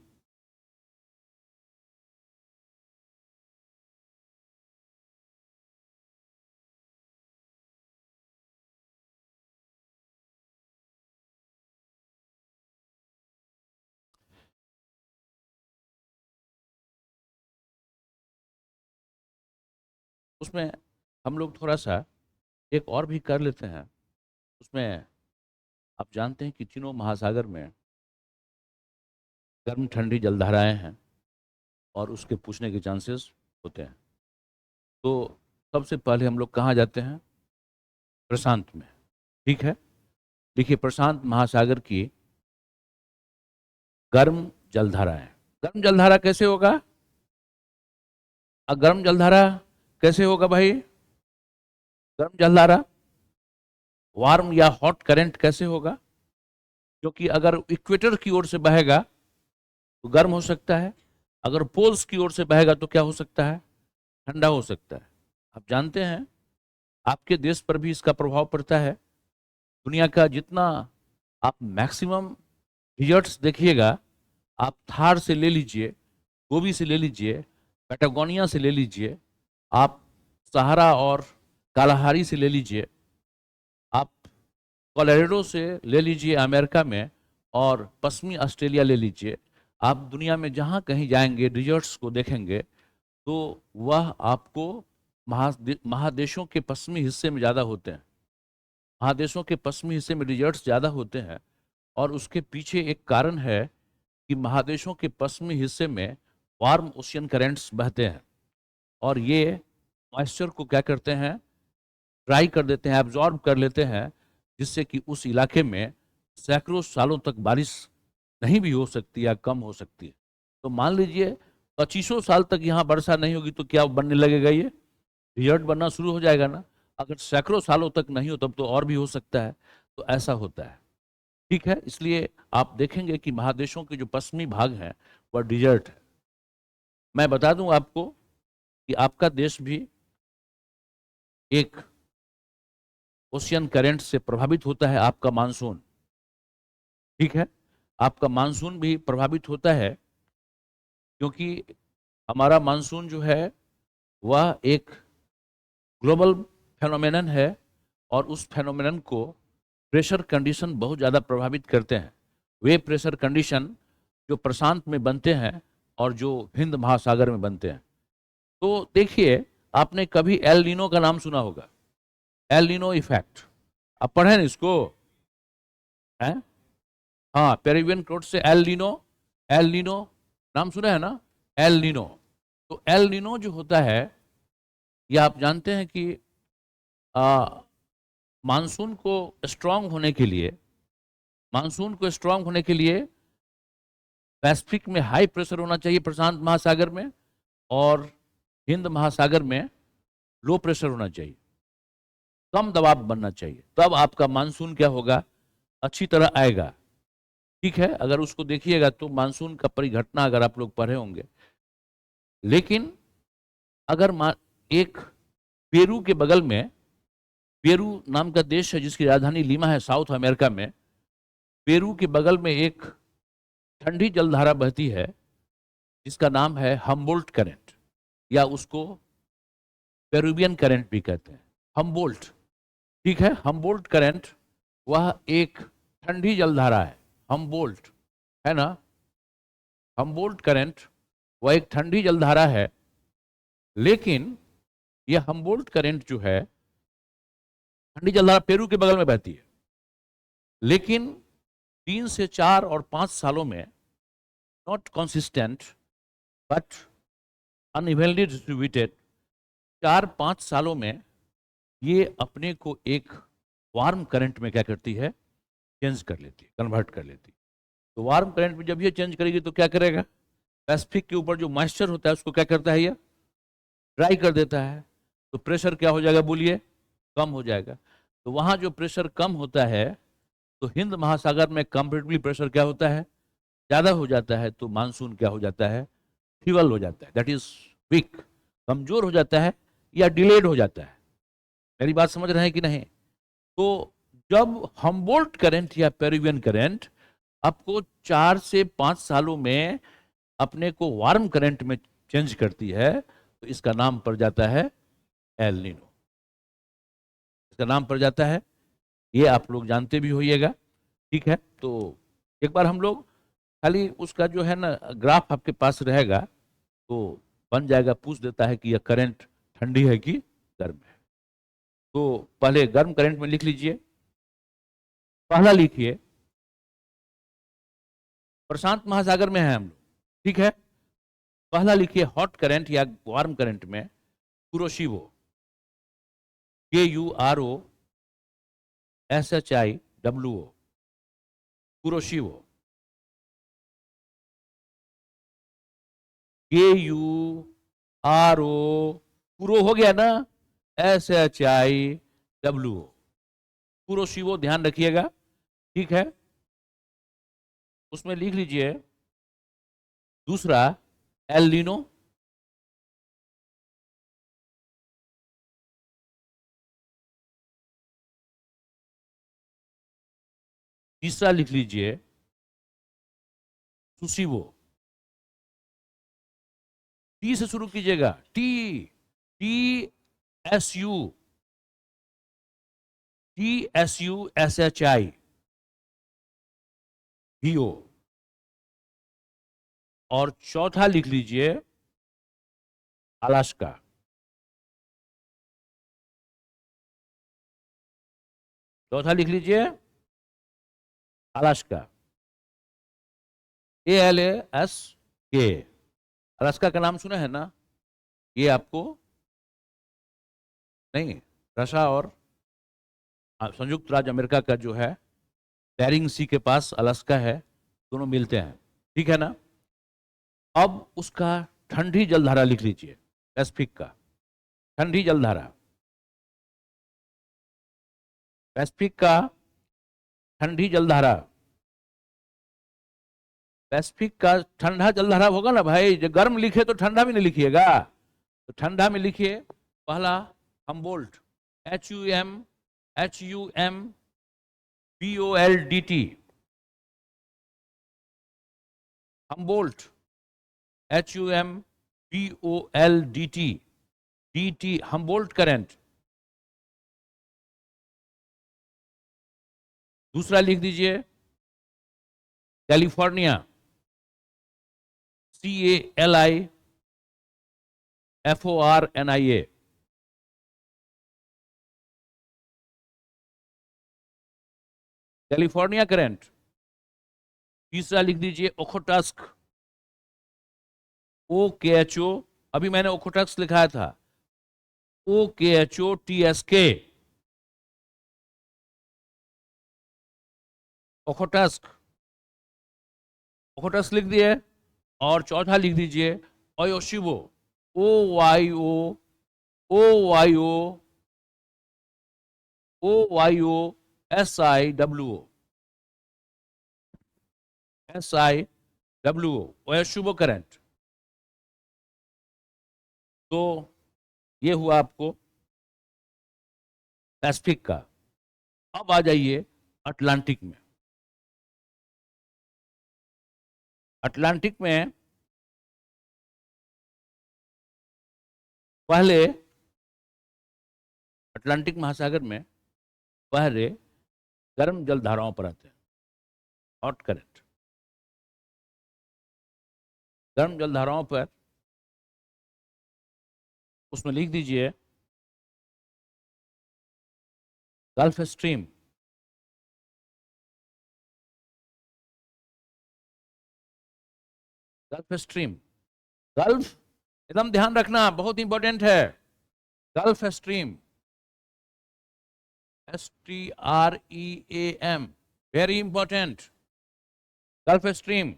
उसमें हम लोग थोड़ा सा एक और भी कर लेते हैं। उसमें आप जानते हैं कि तीनों महासागर में गर्म ठंडी जलधाराएं हैं और उसके पूछने के चांसेस होते हैं। तो सबसे पहले हम लोग कहाँ जाते हैं? प्रशांत में। ठीक है, देखिए प्रशांत महासागर की गर्म जलधाराएं। गर्म जलधारा कैसे होगा? गर्म जलधारा कैसे होगा भाई? गर्म जलधारा, वार्म या हॉट करंट कैसे होगा? क्योंकि अगर इक्वेटर की ओर से बहेगा तो गर्म हो सकता है, अगर पोल्स की ओर से बहेगा तो क्या हो सकता है? ठंडा हो सकता है। आप जानते हैं आपके देश पर भी इसका प्रभाव पड़ता है। दुनिया का जितना आप मैक्सिमम डिजर्ट्स देखिएगा, आप थार से ले लीजिए, गोबी से ले लीजिए, पैटागोनिया से ले लीजिए, आप सहारा और कालाहारी से ले लीजिए, आप कोलोराडो से ले लीजिए अमेरिका में, और पश्चिमी ऑस्ट्रेलिया ले लीजिए। आप दुनिया में जहाँ कहीं जाएंगे डिजर्ट्स को देखेंगे तो वह आपको महादेशों के पश्चिमी हिस्से में ज़्यादा होते हैं। महादेशों के पश्चिमी हिस्से में डिजर्ट्स ज़्यादा होते हैं, और उसके पीछे एक कारण है कि महादेशों के पश्चिमी हिस्से में वार्म ओशियन करेंट्स बहते हैं, और ये मॉइस्चर को क्या करते हैं? ड्राई कर देते हैं, एब्जॉर्ब कर लेते हैं, जिससे कि उस इलाके में सैकड़ों सालों तक बारिश नहीं भी हो सकती या कम हो सकती है। तो मान लीजिए 2500 साल तक यहाँ वर्षा नहीं होगी तो क्या बनने लगेगा? ये डिजर्ट बनना शुरू हो जाएगा ना। अगर सैकड़ों सालों तक नहीं हो तब तो और भी हो सकता है। तो ऐसा होता है। ठीक है, इसलिए आप देखेंगे कि महादेशों के जो पश्चिमी भाग हैं वह डिजर्ट है। मैं बता दूं आपको कि आपका देश भी एक ओशियन करंट से प्रभावित होता है। आपका मानसून, ठीक है, आपका मानसून भी प्रभावित होता है, क्योंकि हमारा मानसून जो है वह एक ग्लोबल फेनोमेनन है, और उस फेनोमेनन को प्रेशर कंडीशन बहुत ज़्यादा प्रभावित करते हैं। वे प्रेशर कंडीशन जो प्रशांत में बनते हैं और जो हिंद महासागर में बनते हैं। तो देखिए, आपने कभी एल नीनो का नाम सुना होगा, एल नीनो इफेक्ट, आप पढ़े ना इसको? है। हाँ, पेरिवियन क्राउड से एल नीनो, एल नीनो नाम सुना है ना, एल नीनो। तो एल नीनो जो होता है, ये आप जानते हैं कि मानसून को स्ट्रांग होने के लिए, मानसून को स्ट्रांग होने के लिए पैसिफिक में हाई प्रेशर होना चाहिए, प्रशांत महासागर में, और हिंद महासागर में लो प्रेशर होना चाहिए, कम दबाव बनना चाहिए, तब आपका मानसून क्या होगा, अच्छी तरह आएगा। ठीक है, अगर उसको देखिएगा तो मानसून का परिघटना अगर आप लोग पढ़े होंगे। लेकिन अगर एक पेरू के बगल में, पेरू नाम का देश है जिसकी राजधानी लीमा है, साउथ अमेरिका में, पेरू के बगल में एक ठंडी जलधारा बहती है जिसका नाम है हम्बोल्ट करंट, या उसको पेरुवियन करंट भी कहते हैं, हम्बोल्ट। ठीक है, हम्बोल्ट करंट वह एक ठंडी जलधारा है, हम्बोल्ट, है ना, हम्बोल्ट करंट वह एक ठंडी जलधारा है। लेकिन यह हम्बोल्ट करंट जो है, ठंडी जलधारा पेरू के बगल में बहती है, लेकिन 3 से 4 और 5 सालों में, not consistent but unevenly distributed, 4-5 सालों में ये अपने को एक वार्म करंट में क्या करती है, चेंज कर लेती है, कन्वर्ट कर लेती है। तो वार्म करंट में जब ये चेंज करेगी तो क्या करेगा, पैसिफिक के ऊपर जो मॉइस्चर होता है उसको क्या करता है, ये ड्राई कर देता है। तो प्रेशर क्या हो जाएगा बोलिए, कम हो जाएगा। तो वहां जो प्रेशर कम होता है, तो हिंद महासागर में कंपेरेटिवली प्रेशर क्या होता है, ज्यादा हो जाता है। तो मानसून क्या हो जाता है, फीवल हो जाता है, दैट इज वीक, कमजोर हो जाता है या डिलेड हो जाता है। मेरी बात समझ रहे हैं कि नहीं? तो जब हम्बोल्ट करंट या पेरुवियन करंट आपको 4 से 5 सालों में अपने को वार्म करंट में चेंज करती है, तो इसका नाम पड़ जाता है एल नीनो, इसका नाम पड़ जाता है। ये आप लोग जानते भी होइएगा। ठीक है, तो एक बार हम लोग खाली उसका जो है ना ग्राफ आपके पास रहेगा, तो बन जाएगा, पूछ देता है कि यह करंट ठंडी है कि गर्म है। तो पहले गर्म करंट में लिख लीजिए, पहला लिखिए, प्रशांत महासागर में है हम लोग, ठीक है। पहला लिखिए हॉट करंट या वार्म करंट में कुरोशिवो, KUROSHIWO, कुरोशिवो, KURO, कुरो हो गया ना, SHIWO, कुरोशिवो, ध्यान रखिएगा। ठीक है, उसमें लिख लीजिए दूसरा एल नीनो, तीसरा लिख लीजिए सुसीवो, टी से शुरू कीजिएगा, टी, TSU, TSUSHI, VO, और चौथा लिख लीजिए अलास्का, चौथा लिख लीजिए अलास्का, ALASK, अलास्का का नाम सुना है ना? ये आपको नहीं, रशिया और संयुक्त राज्य अमेरिका का जो है बेरिंग सी के पास अलास्का है, दोनों मिलते हैं। ठीक है ना? अब उसका ठंडी जलधारा लिख लीजिए, पैसिफिक का ठंडी जलधारा, पैसिफिक का ठंडी जलधारा, पैसिफिक का ठंडा जलधारा होगा ना भाई, जो गर्म लिखे तो ठंडा भी नहीं लिखिएगा, तो ठंडा में लिखिए पहला Humboldt, HUMBOLDT, Humboldt, HUMBOLDT, DT, Humboldt current. दूसरा लिख दीजिए कैलिफोर्निया, CALIFORNIA, कैलिफोर्निया करंट। तीसरा लिख दीजिए ओखोटस्क, OKHO, अभी मैंने ओखोटस्क लिखाया था, OKHOTSK, ओखोटस्क, ओखोटस्क लिख दिए। और चौथा लिख दीजिए ओयोशिबो, OYO SIWO, ओयोशिबो करंट। तो ये हुआ आपको पैसिफिक का। अब आ जाइए अटलांटिक में। अटलांटिक में पहले, अटलांटिक महासागर में पहले गर्म जल धाराओं पर आते हैं, हॉट करंट। गर्म जल धाराओं पर उसमें लिख दीजिए gulf stream, gulf stream, gulf, एकदम ध्यान रखना, बहुत इंपॉर्टेंट है। Gulf stream, STREAM, very important. Gulf stream,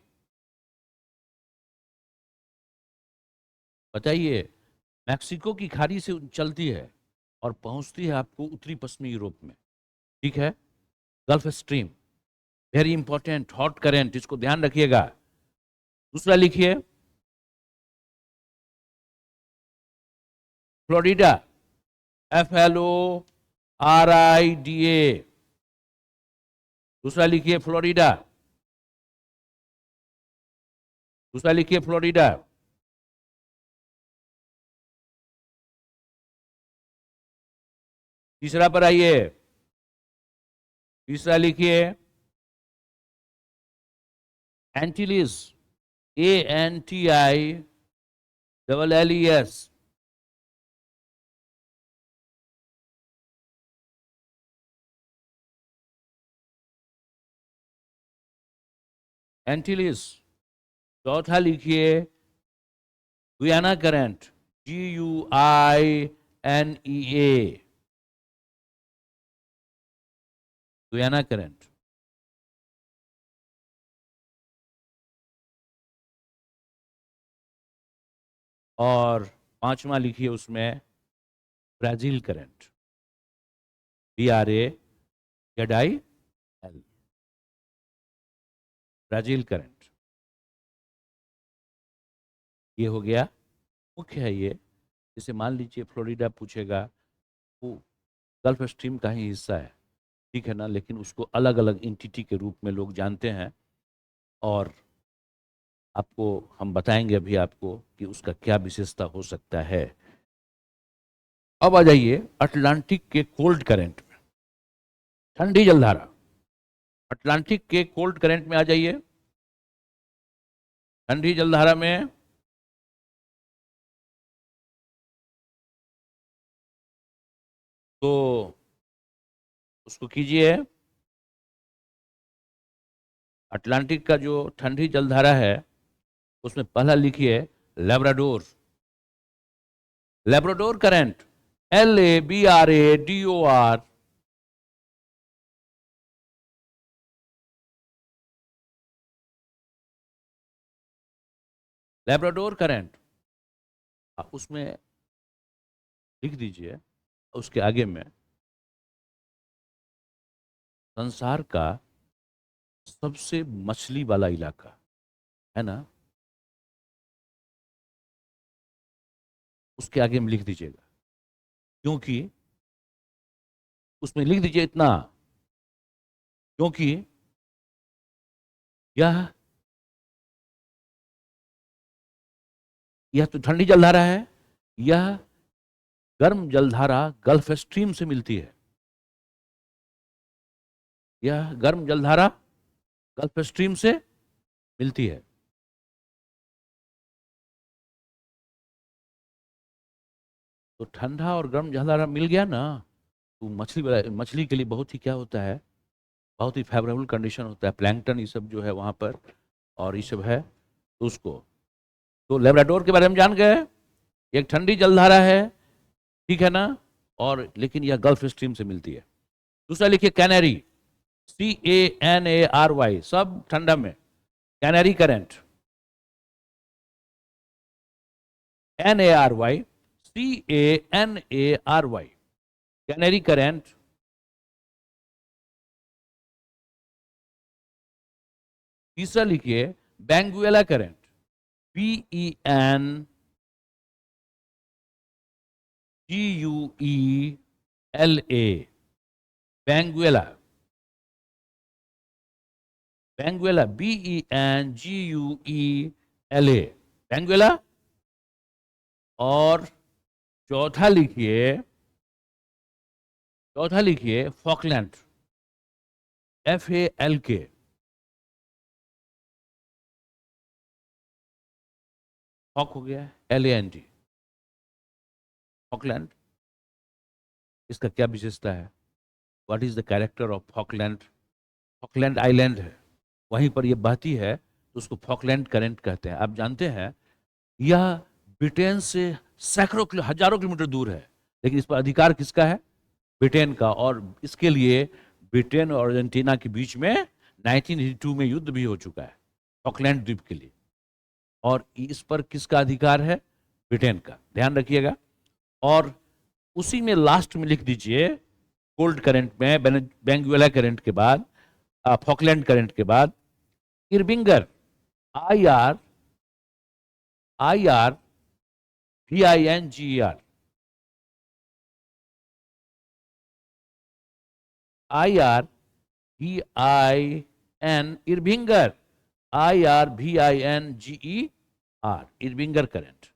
बताइए, मैक्सिको की खाड़ी से चलती है और पहुंचती है आपको उत्तरी पश्चिमी यूरोप में, ठीक है। Gulf stream very important, hot current, इसको ध्यान रखिएगा। दूसरा लिखिए फ्लोरिडा, FLORIDA, दूसरा लिखिए फ्लोरिडा, दूसरा लिखिए फ्लोरिडा। तीसरा पर आइए, तीसरा लिखिए एंटीलिस, ANTILLES, एंटीलिस। चौथा लिखिए Guyana current, GUINEA, Guyana current. और पांचवा लिखिए उसमें Brazil current, BRAZIL, Brazil current. ये हो गया, मुख्य है ये। जैसे मान लीजिए फ्लोरिडा पूछेगा, वो गल्फ स्ट्रीम का ही हिस्सा है, ठीक है ना, लेकिन उसको अलग अलग एंटिटी के रूप में लोग जानते हैं। और आपको हम बताएंगे अभी आपको कि उसका क्या विशेषता हो सकता है। अब आ जाइए अटलांटिक के कोल्ड करंट में, ठंडी जलधारा। अटलांटिक के कोल्ड करंट में आ जाइए, ठंडी जलधारा में तो उसको कीजिए, अटलांटिक का जो ठंडी जलधारा है उसमें पहला लिखिए Labrador, Labrador current, LABRADOR, Labrador current. उसमें लिख दीजिए, उसके आगे में संसार का सबसे मछली वाला इलाका है ना, उसके आगे में लिख दीजिएगा। क्योंकि उसमें लिख दीजिए इतना, क्योंकि यह यह तो ठंडी जलधारा है, यह गर्म जलधारा गल्फ स्ट्रीम से मिलती है। यह गर्म जलधारा गल्फ स्ट्रीम से मिलती है। तो ठंडा और गर्म जलधारा मिल गया ना, तो मछली के लिए बहुत ही क्या होता है, बहुत ही फेवरेबल कंडीशन होता है, प्लैंकटन ये सब जो है वहाँ पर, और ये सब है। तो उसको, तो लेब्राडोर के बारे में जान गए, एक ठंडी जलधारा है, ठीक है ना, और लेकिन यह गल्फ स्ट्रीम से मिलती है। दूसरा लिखिए कैनरी, CANARY, सब ठंडा में, canary current, NARY, CANARY, canary current. तीसरा लिखिए बैंगुएला करेंट, BENGUELA, बैंगुएला, बैंगुएला, BENGUELA, बैंगुएला। और चौथा लिखिए, चौथा लिखिए फॉकलैंड, FALK, फॉक हो गया, LAND, फॉकलैंड। इसका क्या विशेषता है, what is the character of Falkland? Falkland island है, वहीं पर ये बहती है, तो उसको फॉकलैंड करंट कहते हैं। आप जानते हैं यह ब्रिटेन से सैकड़ों हजारों किलोमीटर दूर है, लेकिन इस पर अधिकार किसका है? ब्रिटेन का। और इसके लिए ब्रिटेन और अर्जेंटीना के बीच में 1982 में युद्ध भी हो चुका है, फॉकलैंड द्वीप के लिए। और इस पर किसका अधिकार है? ब्रिटेन का, ध्यान रखिएगा। और उसी में लास्ट में लिख दीजिए, कोल्ड करंट में, बेंगुएला करंट के बाद, फॉकलैंड करंट के बाद, Irminger, IR, VINGER, IRVIN, Irminger, IRVINGER, Irminger current.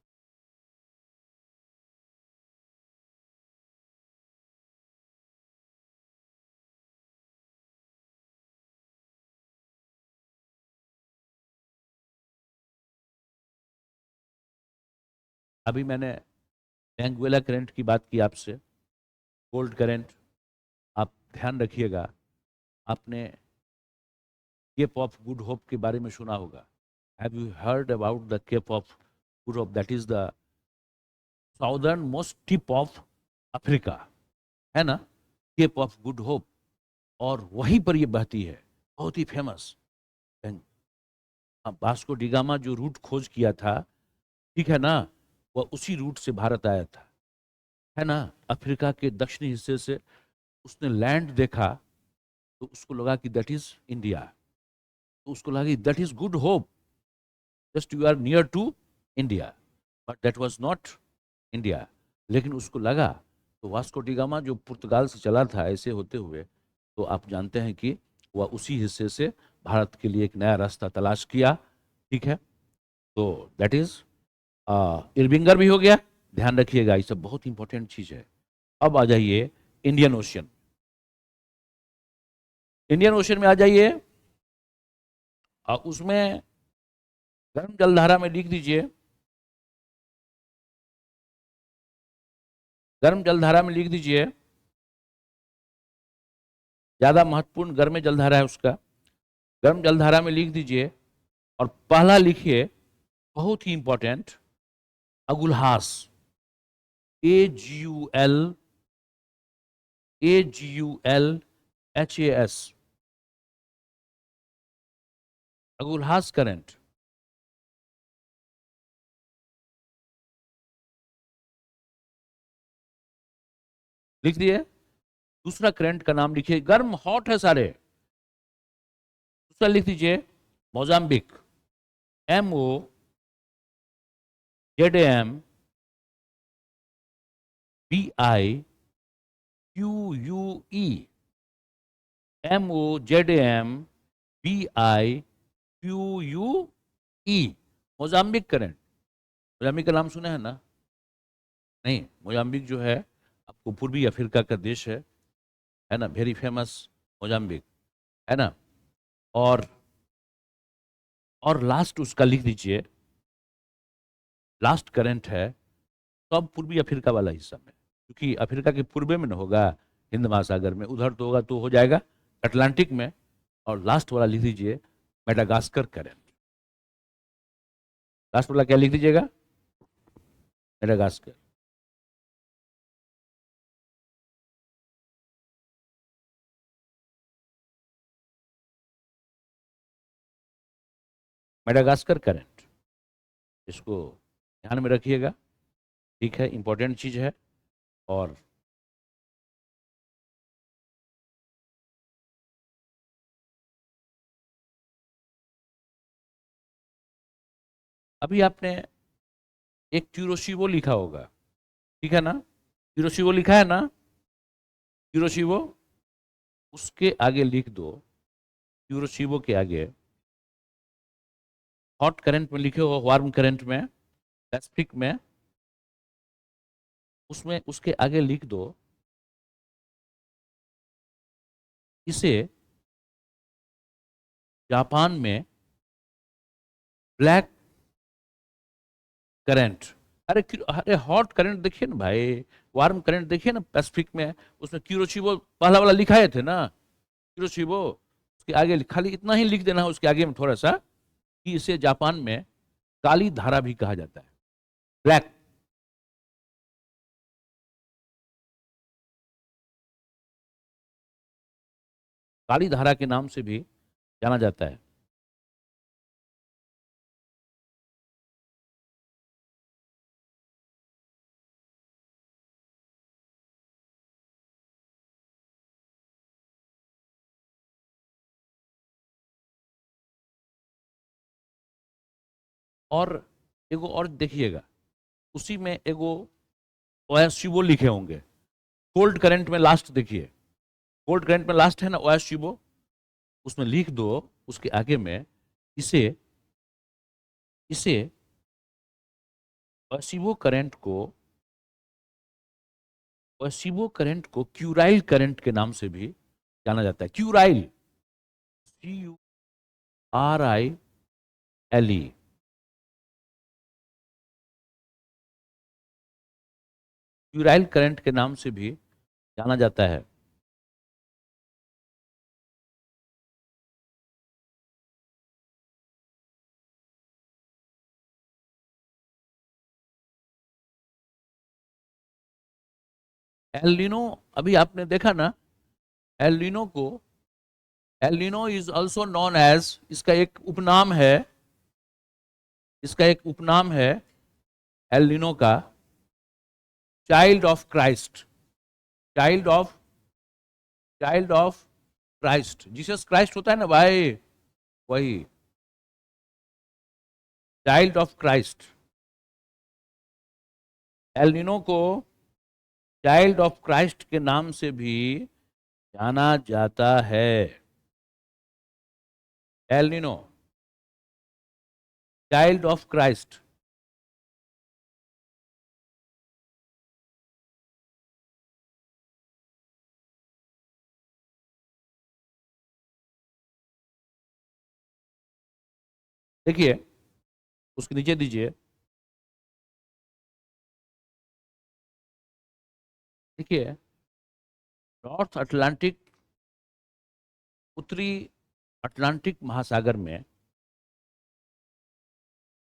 अभी मैंने बैंगुएला करंट की बात की आपसे, कोल्ड करंट। आप ध्यान रखिएगा, आपने केप ऑफ गुड होप के बारे में सुना होगा। Have you heard about the Cape of Good Hope? That is the southernmost tip of Africa, है ना, केप ऑफ गुड होप। और वहीं पर ये बहती है, बहुत ही फेमस। वास्को डी गामा जो रूट खोज किया था, ठीक है ना, वह उसी रूट से भारत आया था, है ना, अफ्रीका के दक्षिणी हिस्से से। उसने लैंड देखा, तो उसको लगा कि दैट इज इंडिया, तो उसको लगा कि that is Good Hope, just you are near to India, but that was not India. लेकिन उसको लगा, तो वास्को डी गामा जो पुर्तगाल से चला था ऐसे होते हुए, तो आप जानते हैं कि वह उसी हिस्से से भारत के लिए एक नया रास्ता तलाश किया, ठीक है। तो दैट इज इरबिंगर भी हो गया, ध्यान रखिएगा, ये सब बहुत इंपॉर्टेंट चीज है। अब आ जाइए इंडियन ओशियन, इंडियन ओशियन में आ जाइए। उसमें गर्म जलधारा में लिख दीजिए, गर्म जलधारा में लिख दीजिए, ज्यादा महत्वपूर्ण गर्म जलधारा है उसका, गर्म जलधारा में लिख दीजिए। और पहला लिखिए, बहुत ही important, Agulhas, AGULHAS, Agulhas current. लिख दिए। दूसरा करंट का नाम लिखिए, गर्म हॉट है सारे। दूसरा लिख दीजिए Mozambique, MOZAMBIQUE, MOZAMBIQUE, Mozambique current. Mozambique का नाम सुना है ना? नहीं, मोजाम्बिक जो है आपको पूर्वी अफ्रीका का देश है ना, वेरी फेमस मोजाम्बिक, है ना। और लास्ट उसका लिख दीजिए, लास्ट करंट है सब पूर्वी अफ्रीका वाला हिस्सा में, क्योंकि अफ्रीका के पूर्व में न होगा, हिंद महासागर में, उधर तो होगा तो हो जाएगा अटलांटिक में, और लास्ट वाला लिख दीजिए मेडागास्कर करंट। लास्ट वाला क्या लिख दीजिएगा? मेडागास्कर। मेडागास्कर करंट, इसको ध्यान में रखिएगा, ठीक है, इंपॉर्टेंट चीज है। और अभी आपने एक क्यूरोशिवो लिखा होगा, ठीक है ना? क्यूरोशिवो लिखा है ना? क्यूरोशिवो, उसके आगे लिख दो, क्यूरोशिवो के आगे हॉट करंट में लिखे हो, वार्म करंट में, पैसिफिक में, उसमें उसके आगे लिख दो इसे जापान में ब्लैक करंट। अरे अरे हॉट करंट देखिए ना भाई, वार्म करंट देखिए ना पैसिफिक में, उसमें क्यूरोशिवो पहला वाला लिखाए थे ना, क्यूरोशिवो। उसके आगे खाली इतना ही लिख देना है उसके आगे में थोड़ा सा, कि इसे जापान में काली धारा भी कहा जाता है, ब्लैक। काली धारा के नाम से भी जाना जाता है। और एगो और देखिएगा, उसी में एगो ओएसशिवो लिखे होंगे, कोल्ड करंट में लास्ट देखिए, कोल्ड करंट में लास्ट है ना ओएसशिवो, उसमें लिख दो उसके आगे में इसे इसे ओएसशिवो करंट को, ओएसशिवो करंट को क्यूराइल करंट के नाम से भी जाना जाता है। क्यूराइल, CURILE, क्यूराइल करंट के नाम से भी जाना जाता है। एल नीनो, अभी आपने देखा ना, एल नीनो को, El Nino is also known as, इसका एक उपनाम है, इसका एक उपनाम है एल नीनो का, child of Christ. Child of, child of Christ, Jesus Christ होता है ना भाई, वही child of Christ. El Nino को चाइल्ड ऑफ क्राइस्ट के नाम से भी जाना जाता है। El Nino, child of Christ. देखिए उसके नीचे दीजिए, देखिए नॉर्थ अटलांटिक, उत्तरी अटलांटिक महासागर में,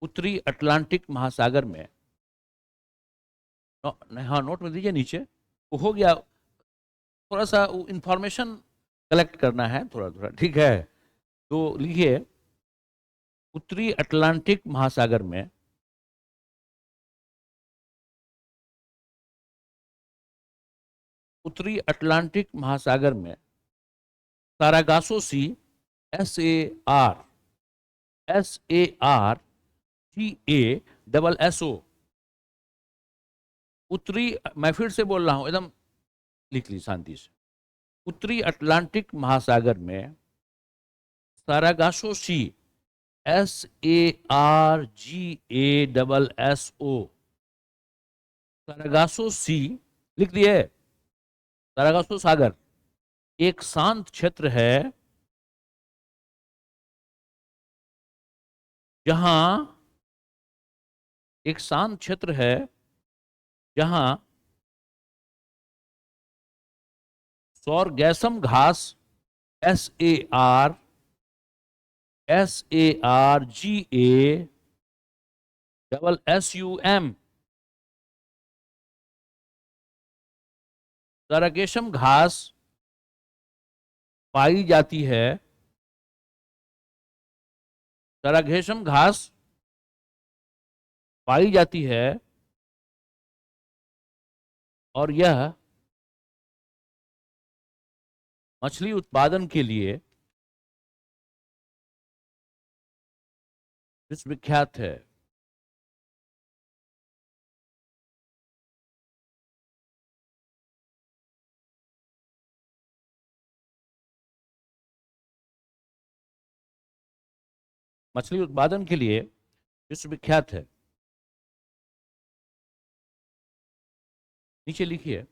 उत्तरी अटलांटिक महासागर में, हाँ नोट में दीजिए नीचे, वो हो गया, थोड़ा सा इंफॉर्मेशन कलेक्ट करना है थोड़ा थोड़ा, ठीक है? तो लिखिए उत्तरी अटलांटिक महासागर में, उत्तरी अटलांटिक महासागर में सारागासो सी, SAR, SARGASSO, उत्तरी, मैं फिर से बोल रहा हूं एकदम, लिख ली शांति से, उत्तरी अटलांटिक महासागर में सारागासो सी, SARGASSO, सारागासो सी लिख दिए, सारागासो सागर एक शांत क्षेत्र है जहां, एक शांत क्षेत्र है जहां सौरगैसम घास SARGASSUM। सरगेशम घास पाई जाती है, सरगेशम घास पाई जाती है और यह मछली उत्पादन के लिए विश्वविख्यात है। मछली उत्पादन के लिए विश्वविख्यात है। नीचे लिखिए,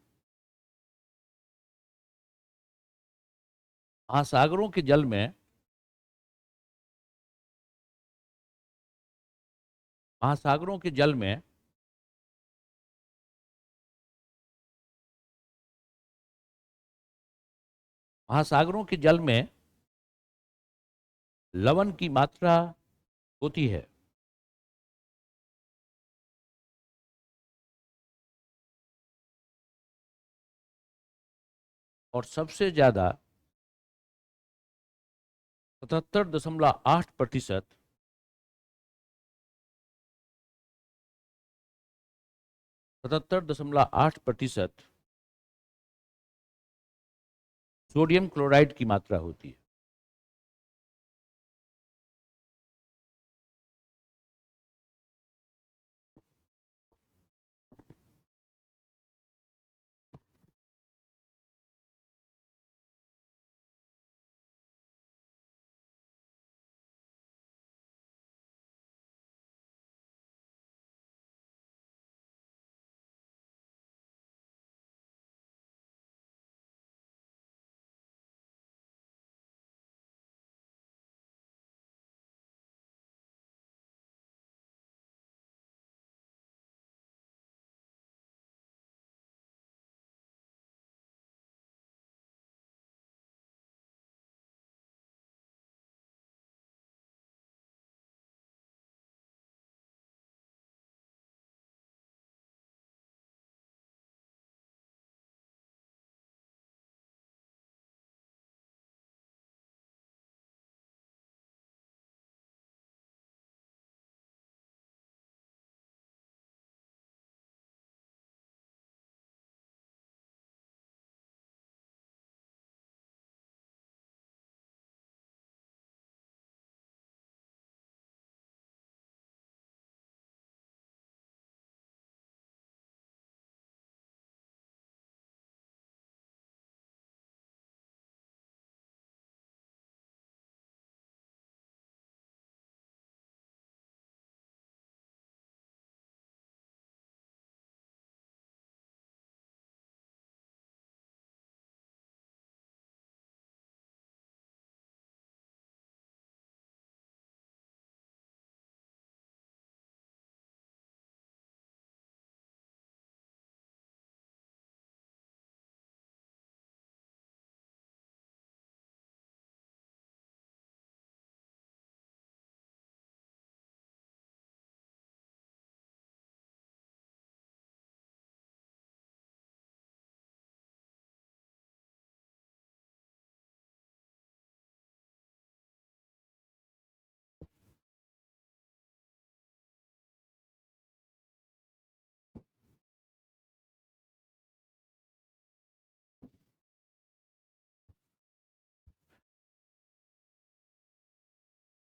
महासागरों के जल में महासागरों के जल में महासागरों के जल में लवण की मात्रा होती है। और सबसे ज्यादा 77.8% 77.8% सोडियम क्लोराइड की मात्रा होती है।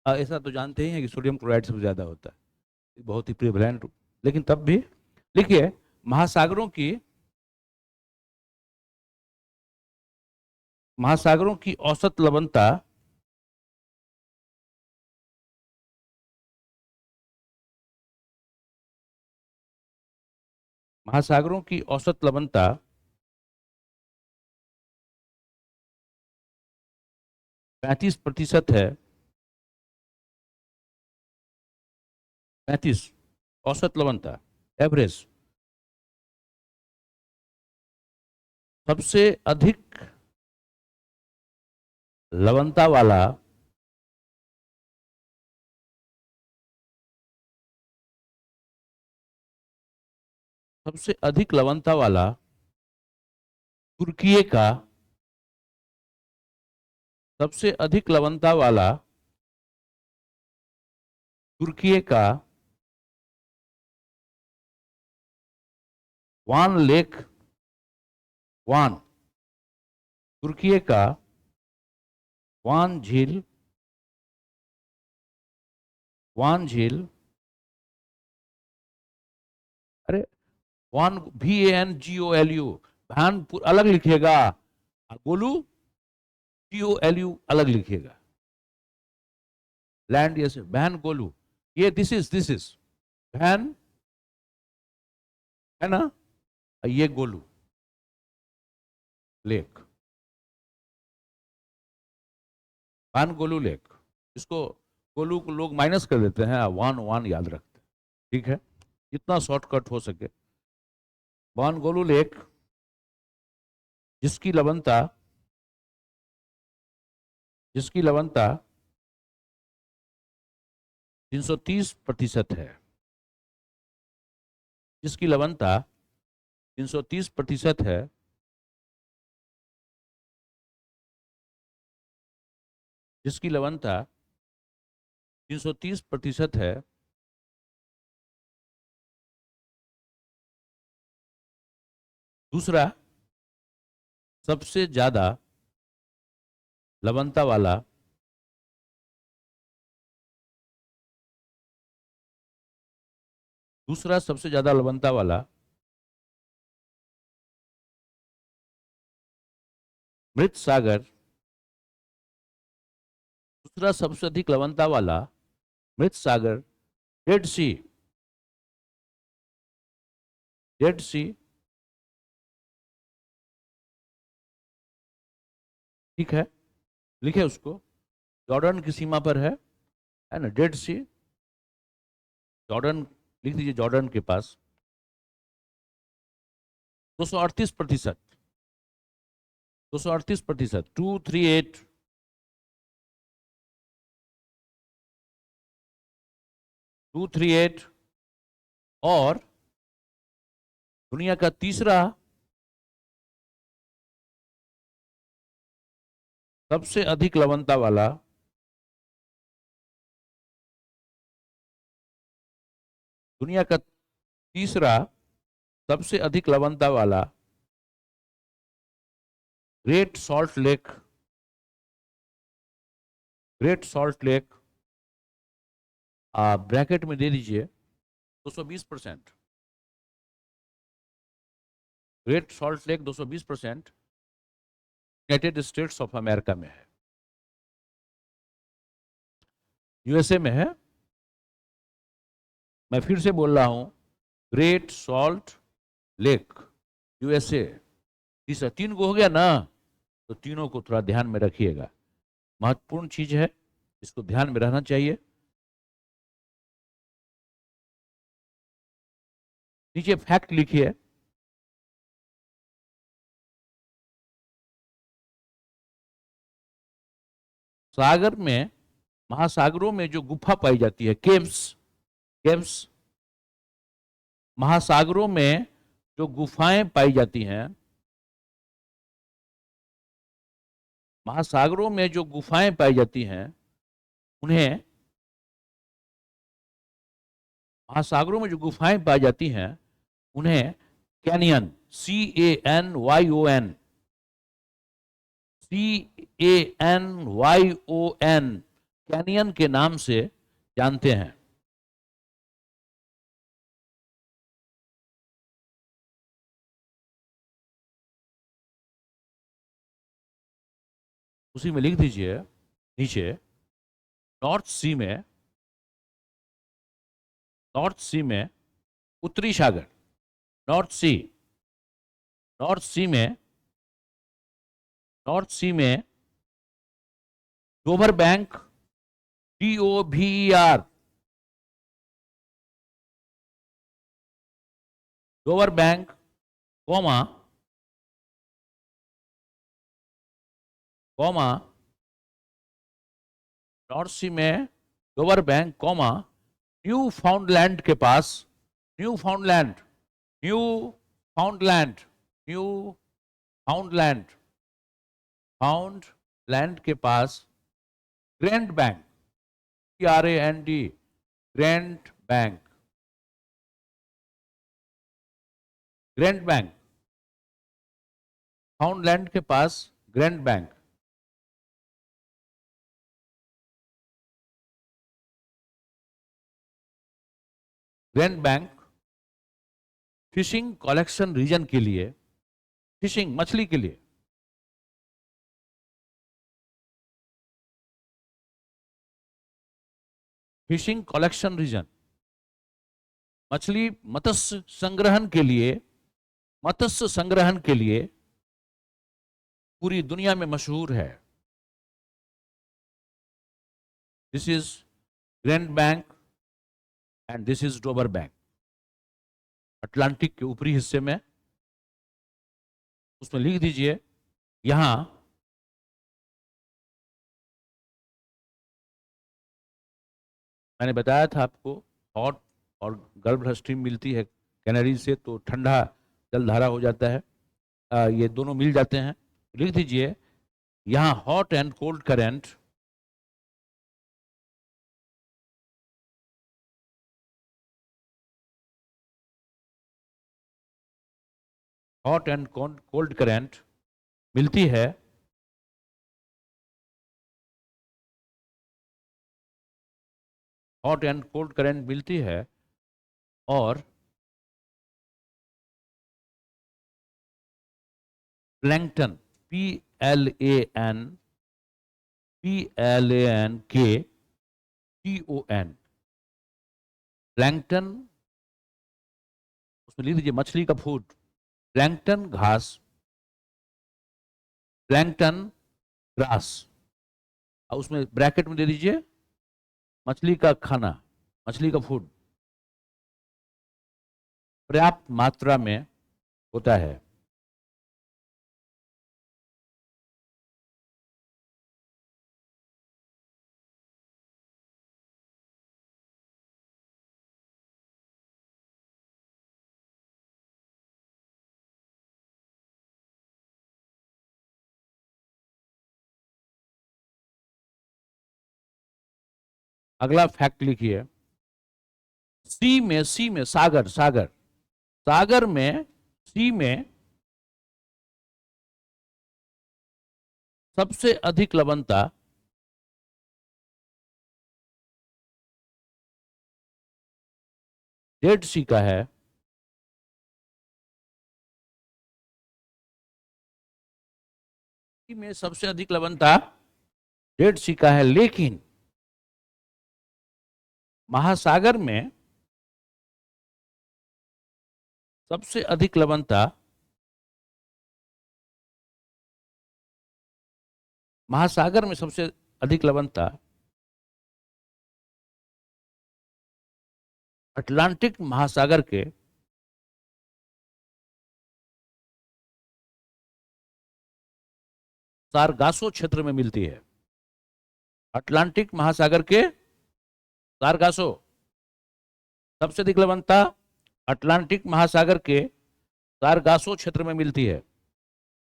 ऐसा तो जानते ही हैं कि सोडियम क्लोराइड सबसे ज्यादा होता है, बहुत ही प्रिवलेंट। लेकिन तब भी लिखिए, महासागरों की महासागरों की औसत लवणता महासागरों की औसत लवणता 35% है। 35 औसत लवणता, एवरेज। सबसे अधिक लवणता वाला सबसे अधिक लवणता वाला तुर्की का सबसे अधिक लवणता वाला तुर्की का वान लेक वान तुर्की का वान झील अरे वान VANGOLU भान अलग लिखिएगा, गोलू GOLU अलग लिखिएगा। लैंड ये वैन गोलू, ये दिस इज वैन है ना, ये Golu lake, Van Golu lake. इसको गोलू को लोग माइनस कर देते हैं, वन वन याद रखते हैं, ठीक है, जितना शॉर्टकट हो सके। वैन गोलू लेक जिसकी लवणता 330% है, जिसकी लवणता 330% है, जिसकी लवणता 330% है, दूसरा सबसे ज्यादा लवणता वाला मृत सागर, दूसरा सबसे अधिक लवणता वाला मृत सागर डेड सी, ठीक है, लिखे उसको, जॉर्डन की सीमा पर है ना, डेड सी, जॉर्डन लिख दीजिए, जॉर्डन के पास 238%, 238, 238। और दुनिया का तीसरा सबसे अधिक लवणता वाला दुनिया का तीसरा सबसे अधिक लवणता वाला ग्रेट सॉल्ट लेक ब्रैकेट में दे दीजिए 220%, great salt lake 220% United states of America में है, USA में है। मैं फिर से बोल रहा हूं, ग्रेट सॉल्ट लेक USA, तीसरा, 3 को हो गया ना, तो तीनों को थोड़ा ध्यान में रखिएगा, महत्वपूर्ण चीज है, इसको ध्यान में रहना चाहिए। नीचे फैक्ट लिखिए, सागर में, महासागरों में जो गुफा पाई जाती है, केव्स, महासागरों में जो गुफाएं पाई जाती हैं, महासागरों में जो गुफाएं पाई जाती हैं, उन्हें, महासागरों में जो गुफाएं पाई जाती हैं उन्हें कैनियन, CANYON, कैनियन के नाम से जानते हैं। उसी में लिख दीजिए नीचे, नॉर्थ सी में उत्तरी सागर, नॉर्थ सी में Dover Bank, DOVER, Dover Bank, comma North Sea में Dover Bank, comma, Newfoundland के पास, Newfoundland, Newfoundland, Newfoundland, Newfoundland के पास Grand Bank, GRAND, Grand Bank, Grand Bank, Newfoundland के पास Grand Bank. Grand Bank fishing collection region के लिए, fishing मछली के लिए, फिशिंग कलेक्शन रीजन, मछली मत्स्य संग्रहण के लिए, मत्स्य संग्रहण के लिए पूरी दुनिया में मशहूर है। This is Grand Bank and this is Dover Bank. Atlantic के ऊपरी हिस्से में, उसमें लिख दीजिए यहां मैंने बताया था आपको हॉट और गर्भ स्ट्रीम मिलती है कैनरी से, तो ठंडा जलधारा हो जाता है। ये दोनों मिल जाते हैं। लिख दीजिए यहां hot and cold current, hot and cold current मिलती है हॉट एंड कोल्ड करंट मिलती है और प्लैंकटन, PLAN, PLANKTON, प्लैंकटन, उसमें लिख दीजिए मछली का फूड, प्लैंकटन घास, प्लैंकटन ग्रास, और उसमें ब्रैकेट में दे दीजिए मछली का खाना, मछली का फूड पर्याप्त मात्रा में होता है। अगला फैक्ट लिखिए, सी में सागर, सागर, सागर में, सी में सबसे अधिक लवणता डेड सी का है। सी में सबसे अधिक लवणता डेड सी का है, लेकिन महासागर में सबसे अधिक लवणता, महासागर में सबसे अधिक लवणता अटलांटिक महासागर के सारगासो क्षेत्र में मिलती है। अटलांटिक महासागर के सारगासो, सबसे अधिक लवणता अटलांटिक महासागर के सारगासो क्षेत्र में मिलती है।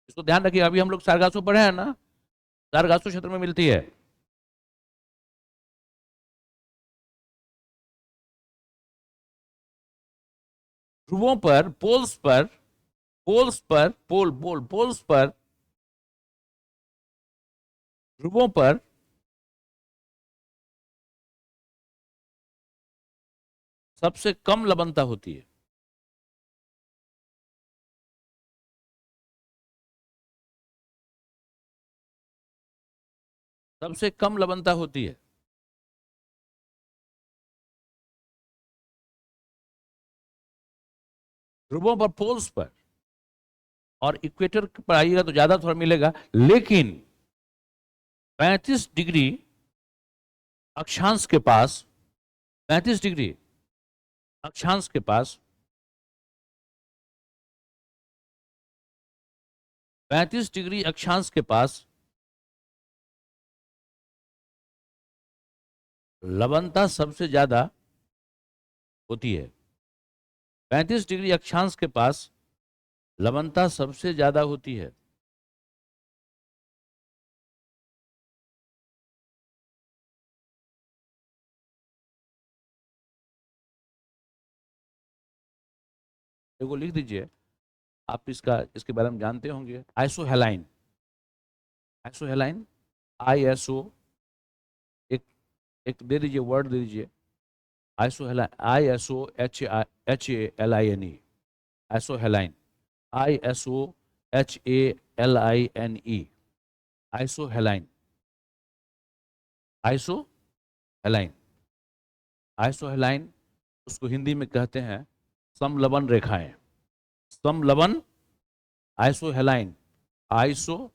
इसको ध्यान रखिए, अभी हम लोग सारगासो पढ़े हैं ना, सारगासो क्षेत्र में मिलती है। ध्रुवों पर, पोल्स पर, पोल्स पर, पोल्स पर, ध्रुवों पर सबसे कम लवणता होती है। सबसे कम लवणता होती है। ध्रुवों पर, पोल्स पर, और इक्वेटर पर आइएगा तो ज्यादा थोड़ा मिलेगा, लेकिन 35 डिग्री अक्षांश के पास, 35 डिग्री अक्षांश के पास, 35 डिग्री अक्षांश के पास लवणता सबसे ज्यादा होती है। 35 डिग्री अक्षांश के पास लवणता सबसे ज्यादा होती है। देखो लिख दीजिए, आप इसके बारे में जानते होंगे। आइसोहेलाइन, आइसोहेलाइन, ISO, एक एक दे दीजिए, वर्ड दे दीजिए। आइसोहेलाइन, ISOHALINE, आइसोहेलाइन, ISOHALINE, आइसोहेलाइन, आइसोहेलाइन, आइसोहेलाइन। उसको हिंदी में कहते हैं समलवन रेखाएं। समलवन, आइसोहेलाइन, आइसोहेलाइन,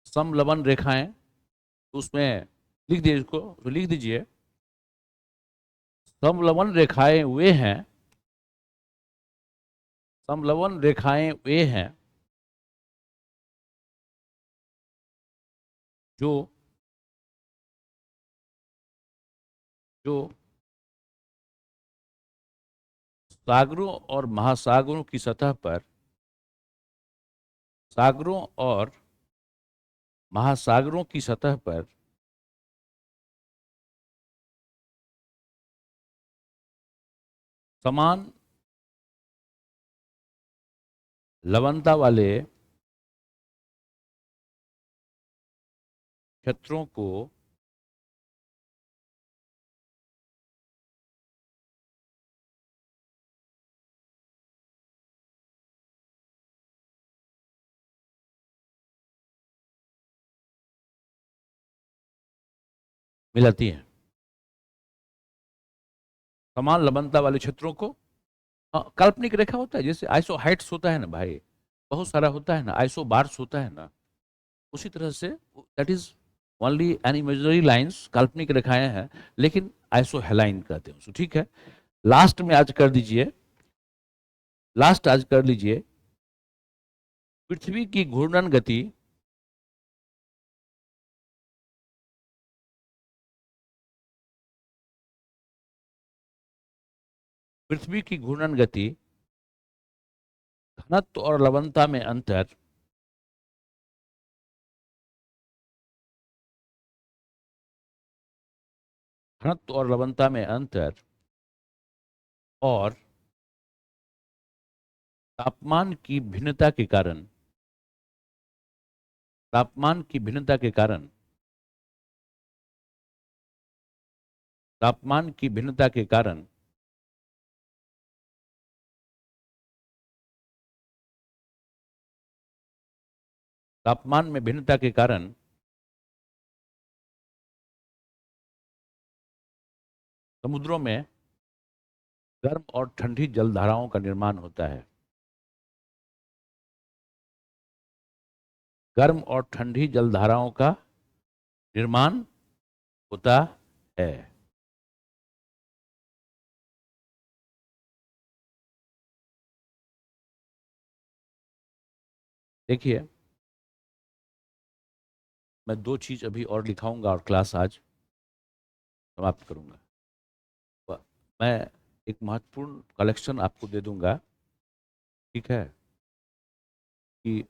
समलवन रेखाएं। तो उसमें लिख दीजिए, इसको तो लिख दीजिए, समलवन रेखाएं वे हैं, समलवन रेखाएं वे हैं जो जो सागरों और महासागरों की सतह पर, सागरों और महासागरों की सतह पर समान लवणता वाले क्षेत्रों को मिलाती हैं। समान लवणता वाले क्षेत्रों को, काल्पनिक रेखा होता है, जैसे आइसो हाइट्स होता है ना भाई, बहुत सारा होता है ना, आइसो बार्स होता है ना, उसी तरह say that is only an imaginary lines, काल्पनिक रेखाएं हैं, लेकिन आइसो हेलाइन कहते हैं उसको। ठीक है, लास्ट में आज कर दीजिए, लास्ट आज कर लीजिए, पृथ्वी की घूर्णन गति, पृथ्वी की घूर्णन गति, घनत्व और लवणता में अंतर, घनत्व और लवणता में अंतर और तापमान की भिन्नता के कारण, तापमान की भिन्नता के कारण, तापमान की भिन्नता के कारण तापमान में भिन्नता के कारण समुद्रों में गर्म और ठंडी जलधाराओं का निर्माण होता है। गर्म और ठंडी जलधाराओं का निर्माण होता है। देखिए, मैं दो चीज अभी और दिखाऊंगा और क्लास आज समाप्त करूंगा। मैं एक महत्वपूर्ण कलेक्शन आपको दे दूंगा, ठीक है, कि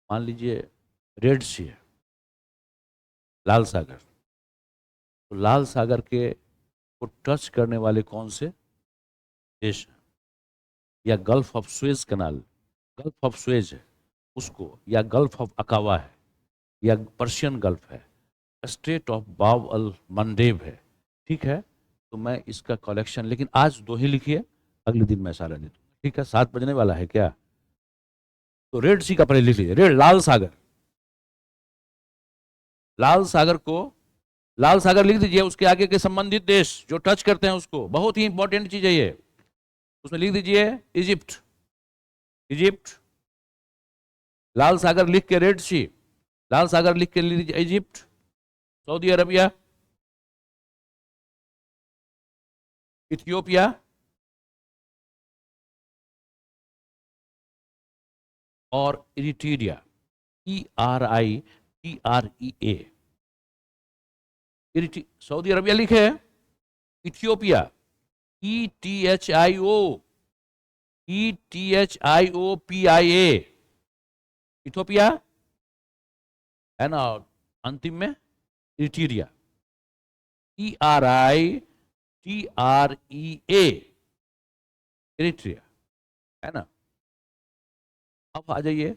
मान लीजिए रेड सी है, लाल सागर, तो लाल सागर के को टच करने वाले कौन से देश हैं? या Gulf of Suez canal, Gulf of Suez है उसको, या गल्फ ऑफ अकावा है, या पर्शियन गल्फ है, Strait of Bab al Mandeb है। ठीक है, तो मैं इसका कलेक्शन, लेकिन आज दो ही लिखिए, अगले दिन मैं सारा दे दूंगा। ठीक है, 7 बजने वाला है क्या? तो रेड सी का पहले लिख लीजिए, रेड, लाल सागर, लाल सागर को, लाल सागर लिख दीजिए, उसके आगे के संबंधित देश जो टच करते हैं उसको, बहुत ही इंपॉर्टेंट चीज है ये, उसमें लिख दीजिए इजिप्ट, इजिप्ट, लाल सागर लिख के रेड सी, लाल सागर लिख के लिख दीजिए इजिप्ट, सऊदी अरबिया, इथियोपिया और Eritrea, ERITREA, TREA, Saudi Arabia लिखे है, इथियोपिया ETHIOPIA, इथियोपिया है ना, अंतिम में इरिट्रिया, ERITREA, इरिट्रिया, है ना। अब आ जाइए,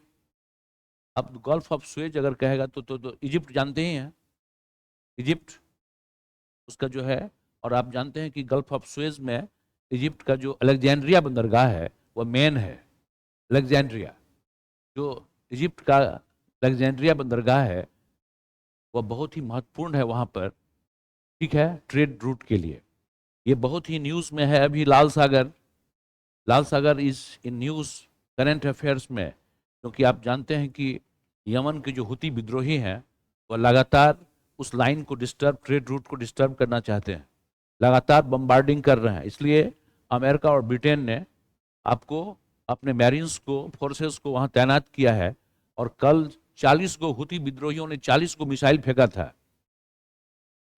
अब गल्फ ऑफ सुएज अगर कहेगा तो इजिप्ट जानते ही हैं, इजिप्ट उसका जो है, और आप जानते हैं कि गल्फ ऑफ सुएज में इजिप्ट का जो अलेक्जेंड्रिया बंदरगाह है वह मेन है। अलेक्जेंड्रिया, जो इजिप्ट का अलेक्जेंड्रिया बंदरगाह है वह बहुत ही महत्वपूर्ण है वहाँ पर, ठीक है, ट्रेड रूट के लिए। ये बहुत ही न्यूज़ में है अभी, लाल सागर is in news current affairs में, क्योंकि आप जानते हैं कि यमन के जो हुती विद्रोही हैं वह लगातार उस लाइन को डिस्टर्ब, ट्रेड रूट को डिस्टर्ब करना चाहते हैं, लगातार बम्बार्डिंग कर रहे हैं। इसलिए अमेरिका और ब्रिटेन ने आपको अपने मैरिन्स को, फोर्सेस को वहां तैनात किया है। और कल 40 को हुती विद्रोहियों ने 40 को मिसाइल फेंका था,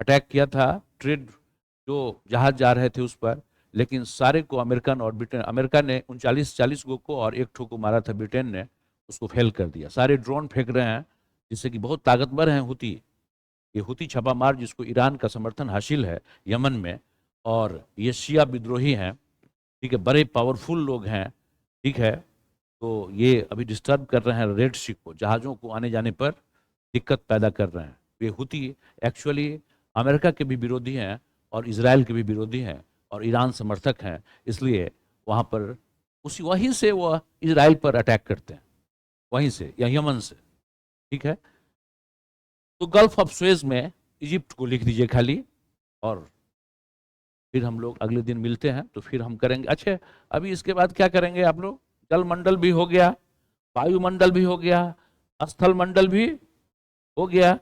अटैक किया था ट्रेड जो जहाज जा रहे थे उस पर, लेकिन सारे को अमेरिकन और ब्रिटेन, अमेरिका ने 39-40 को और एक ठो को मारा था, ब्रिटेन ने उसको फेल कर दिया। सारे ड्रोन फेंक रहे हैं, जिससे कि बहुत ताकतवर हैं हुती, ये हुती छापामार जिसको ईरान का समर्थन हासिल है यमन में, और ये शिया विद्रोही हैं, ठीक है, बड़े पावरफुल लोग हैं, ठीक है। तो ये अभी डिस्टर्ब कर रहे हैं रेड सी को, जहाज़ों को आने जाने पर दिक्कत पैदा कर रहे हैं। ये हुती एक्चुअली अमेरिका के भी विरोधी हैं और इजराइल के भी विरोधी हैं और ईरान समर्थक हैं, इसलिए वहाँ पर उसी वहीं से वह इजराइल पर अटैक करते हैं, वहीं से या यमन से, ठीक है। तो गल्फ ऑफ सुएज में इजिप्ट को लिख दीजिए खाली, और फिर हम लोग अगले दिन मिलते हैं तो फिर हम करेंगे। अच्छा, अभी इसके बाद क्या करेंगे आप लोग? जलमंडल भी हो गया, वायुमंडल भी हो गया, स्थल मंडल भी हो गया,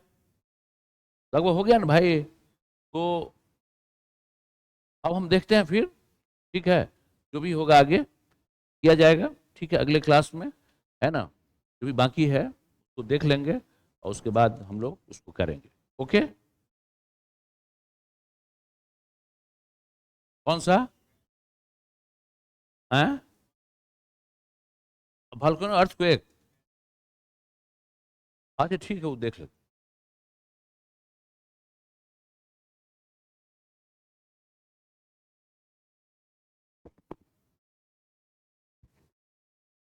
लगभग हो गया ना भाई। तो अब हम देखते हैं फिर, ठीक है, जो भी होगा आगे किया जाएगा, ठीक है, अगले क्लास में, है ना। जो भी बाकी है तो देख लेंगे और उसके बाद हम लोग उसको करेंगे। ओके, कौन सा है? वोल्केनो अर्थक्वेक, अच्छा ठीक है, वो देख लेते।